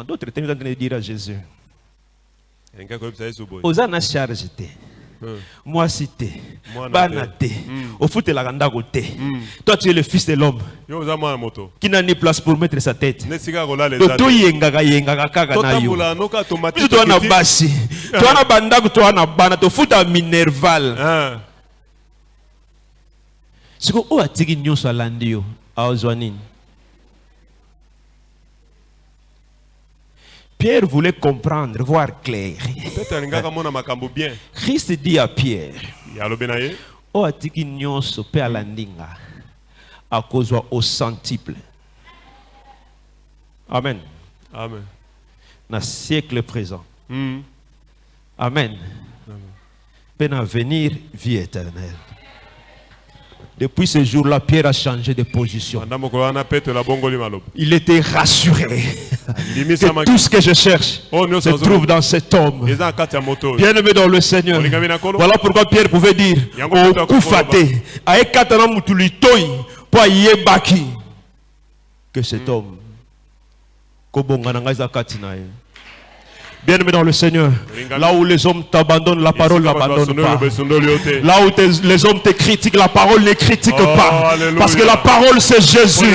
d'autres termes, il est en train de dire à Jésus. Osana charge te. Moi cité. Banate. Au foot la randa côté. Toi tu es le fils de l'homme. Qui n'a ni place pour mettre sa tête. Toi yenga yenga kaka na yo. Toi na basi. Toi na banda toi na bana to foot à Minerval. Ce que o atiki nyonso alandi yo a ozwanini. Pierre voulait comprendre, voir clair. Christ dit à Pierre, o atiki nyonso pe alandinga a cause au centuple. Amen. Amen. Dans le siècle présent. Amen. Pe na venir vie éternelle. Depuis ce jour-là, Pierre a changé de position. Il était rassuré que tout ce que je cherche se trouve dans cet homme. Bien-aimé dans le Seigneur. Voilà pourquoi Pierre pouvait dire au Koufate, que cet homme, bien-aimé dans le Seigneur, là où les hommes t'abandonnent, la parole n'abandonne pas. Là où les hommes te critiquent, la parole ne critique pas. Parce que la parole c'est Jésus.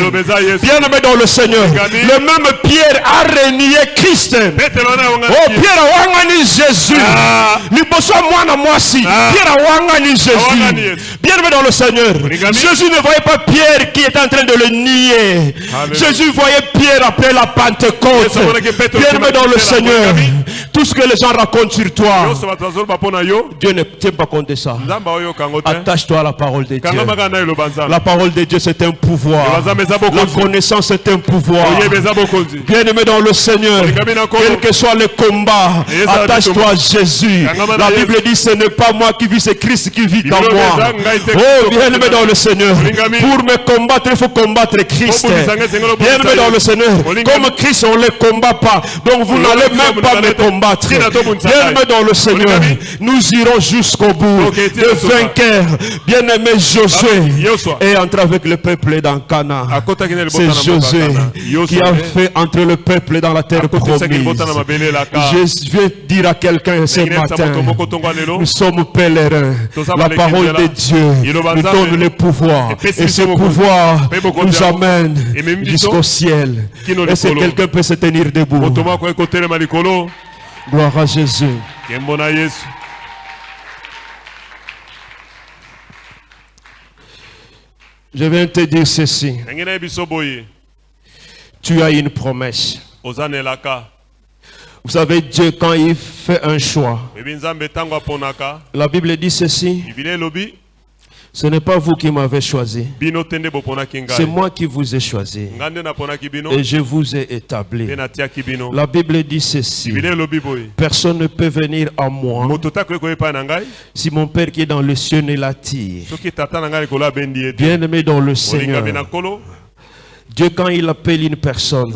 Bien-aimé dans le Seigneur, le même Pierre a renié Christ. Oh, Pierre a wangani Jésus. Liboso moi na moi si. Pierre a wangani Jésus. Bien-aimé dans le Seigneur, Jésus ne voyait pas Pierre qui était en train de le nier. Jésus voyait Pierre après la Pentecôte. Bien-aimé dans le Seigneur, tout ce que les gens racontent sur toi, Dieu ne tient pas compte de ça. Attache-toi à la parole de Dieu. La parole de Dieu c'est un pouvoir. La connaissance c'est un pouvoir. Bien-aimé dans le Seigneur, quel que soit le combat, attache-toi à Jésus. La Bible dit ce n'est pas moi qui vis, c'est Christ qui vit en moi. Oh, bien-aimé dans le Seigneur, pour me combattre, il faut combattre Christ. Bien-aimé dans le Seigneur, comme Christ on ne le combat pas, donc vous n'allez même pas me combattre. Bien-aimé dans le Seigneur, nous irons jusqu'au bout. Le vainqueur, bien-aimé Josué, est entré avec le peuple dans Cana. C'est Josué qui a fait entrer le peuple dans la terre promise. Je vais dire à quelqu'un ce matin, nous sommes pèlerins. La parole de Dieu nous donne le pouvoir. Et ce pouvoir nous amène jusqu'au ciel. Est-ce que quelqu'un peut se tenir debout? Gloire à Jésus. Je viens te dire ceci. Tu as une promesse. Vous savez, Dieu, quand il fait un choix, la Bible dit ceci. Ce n'est pas vous qui m'avez choisi. C'est moi qui vous ai choisi. Et je vous ai établi. La Bible dit ceci. Personne ne peut venir à moi si mon Père qui est dans le ciel ne l'attire. Bien-aimé dans le Seigneur, Dieu, quand il appelle une personne,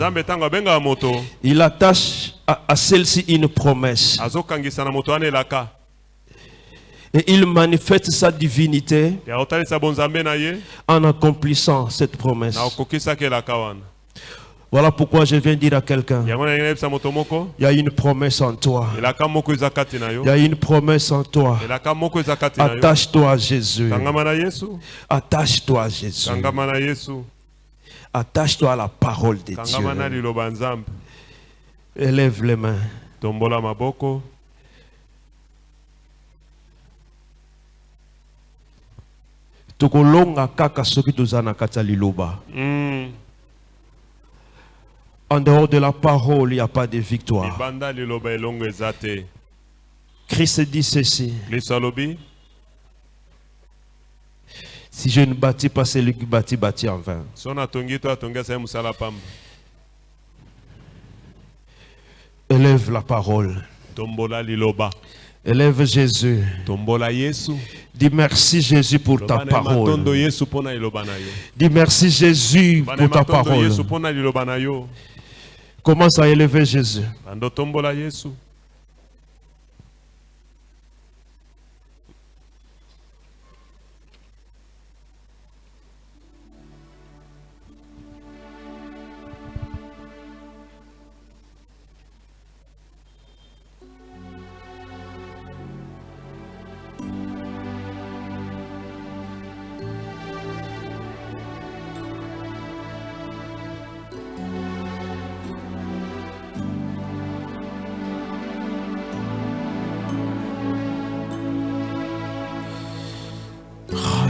il attache à celle-ci une promesse. Et il manifeste sa divinité en accomplissant cette promesse. Voilà pourquoi je viens dire à quelqu'un, il y a une promesse en toi. Il y a une promesse en toi. Attache-toi à Jésus. Attache-toi à Jésus. Attache-toi à la parole de Dieu. Élève les mains. En dehors de la parole, il n'y a pas de victoire. Christ dit ceci. Si je ne bâtis pas, celui qui bâtit en vain. Élève la parole. Élève Jésus. Dis merci Jésus pour ta parole. Dis merci Jésus pour ta parole. Commence à élever Jésus.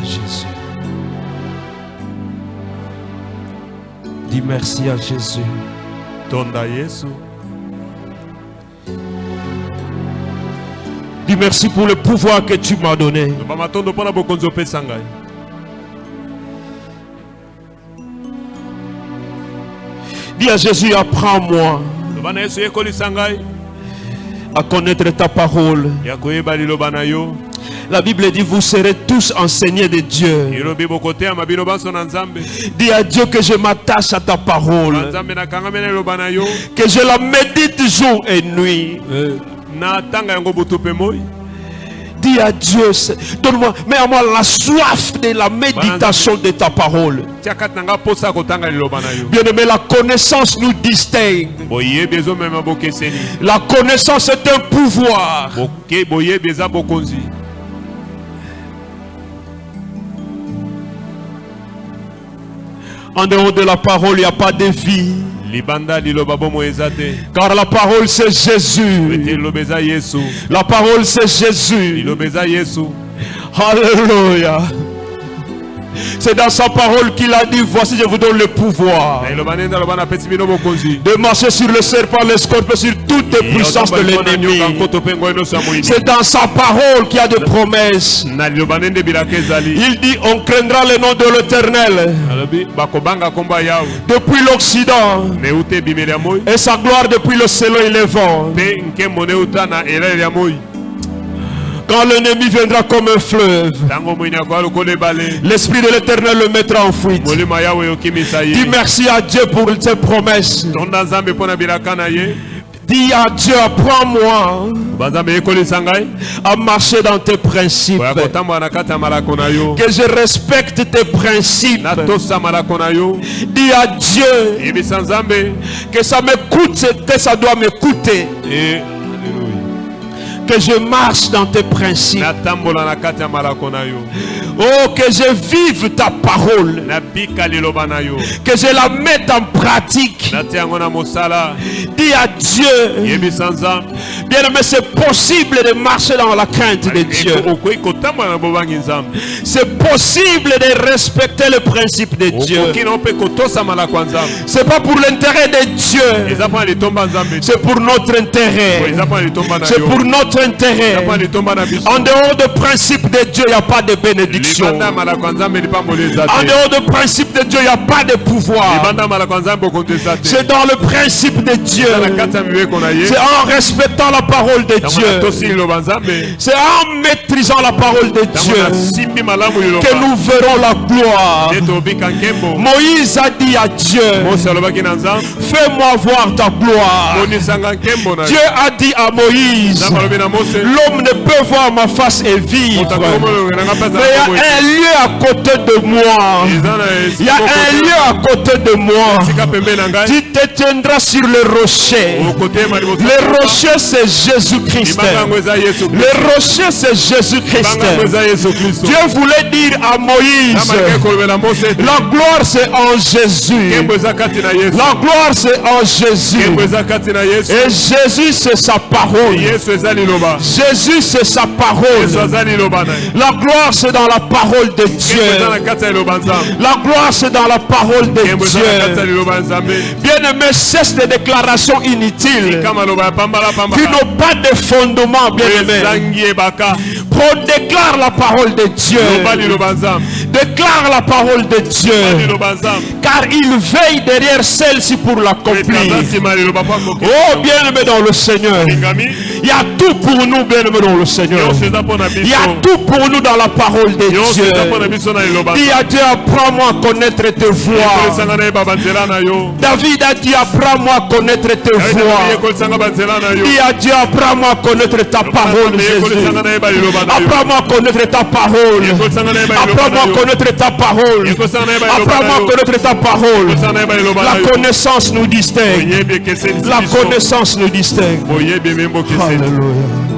Jésus. Dis merci à Jésus. Dis merci pour le pouvoir que tu m'as donné. Dis à Jésus, apprends-moi à connaître ta parole. La Bible dit, vous serez tous enseignés de Dieu. Dis à Dieu que je m'attache à ta parole. Que je la médite jour et nuit. Dis à Dieu, donne-moi, mets à moi la soif de la méditation de ta parole. Bien-aimé, la connaissance nous distingue. La connaissance est un pouvoir. En dehors de la parole, il n'y a pas de vie. Car la parole c'est Jésus. La parole c'est Jésus. Alléluia. C'est dans sa parole qu'il a dit, voici je vous donne le pouvoir de marcher sur le serpent, les scorpions, sur toutes les puissances de l'ennemi. C'est dans sa parole qu'il y a des promesses. Il dit, on craindra le nom de l'Éternel depuis l'Occident et sa gloire depuis le ciel et le vent. Quand l'ennemi viendra comme un fleuve, l'Esprit de l'Éternel le mettra en fuite. Dis merci à Dieu pour ses promesses. Dis à Dieu, apprends-moi à marcher dans tes principes. Que je respecte tes principes. Dis à Dieu que ça m'écoute, que ça doit m'écouter. Que je marche dans tes principes. natambola na kati ya malako na yo. Oh, que je vive ta parole. Nabika liloba na yo. Que je la mette en pratique. Natia yango na mosala. Dis à Dieu. Yebisa Nzambe. Bien aimé, c'est possible de marcher dans la crainte de Dieu. Okoki kotambola na bobangi Nzambe. C'est possible de respecter le principe de Dieu. Okoki na mpe kotosa malako ya Nzambe. C'est pas pour l'intérêt de Dieu. Eza mpo na litomba Nzambe. C'est pour notre intérêt. Eza mpo na litomba na yo. C'est pour notre intérêt. Eza mpo na litomba na biso. En dehors du principe de Dieu, il n'y a pas de bénédiction. Libanda malako ya Nzambe lipamboli eza te. En dehors du principe de Dieu, il n'y a pas de pouvoir. Libanda malako ya Nzambe okonde eza te. C'est dans le principe de Dieu. Na kati ya mibeko na ye. C'est en respectant la parole de Dieu. Tosi liloba Nzambe. C'est en maîtrisant la parole de Dieu Simbi malamu liloba. que nous verrons la gloire. Neto bika nkembo. Moïse a dit à Dieu, Mose alobaki na Nzambe. fais-moi voir ta gloire. Monisanga nkembo na yo. Dieu a dit à Moïse, Nzambe alobi na Mose. l'homme ne peut voir ma face et vivre. Mais il y a un lieu à côté de moi. Il y a un lieu à côté de moi. Tu te tiendras sur le rocher. Le rocher, c'est Jésus-Christ. Le rocher, c'est Jésus-Christ. Dieu voulait dire à Moïse, la gloire, c'est en Jésus. La gloire, c'est en Jésus. Et Jésus, c'est sa parole. Jésus, c'est sa parole. La gloire, c'est dans la parole de Dieu. La gloire, c'est dans la parole de Dieu. Bien-aimé, cesse des déclarations inutiles qui n'ont pas de fondement, bien-aimé. On déclare la parole de Dieu. Déclare la parole de Dieu. Car il veille derrière celle-ci pour l'accomplir. Oh, bien-aimé dans le Seigneur. Il y a tout pour nous, bien-aimé dans le Seigneur. Il y a tout pour nous dans la parole de Dieu. Dis à Dieu, apprends-moi à connaître tes voies. David a dit, apprends-moi à connaître tes voies. Dis à Dieu, apprends-moi à connaître ta parole, Jésus. Apprends-moi à connaître ta parole. Apprends-moi à connaître ta parole. Apprends-moi à connaître ta parole. La connaissance nous distingue. La connaissance nous distingue. Alléluia.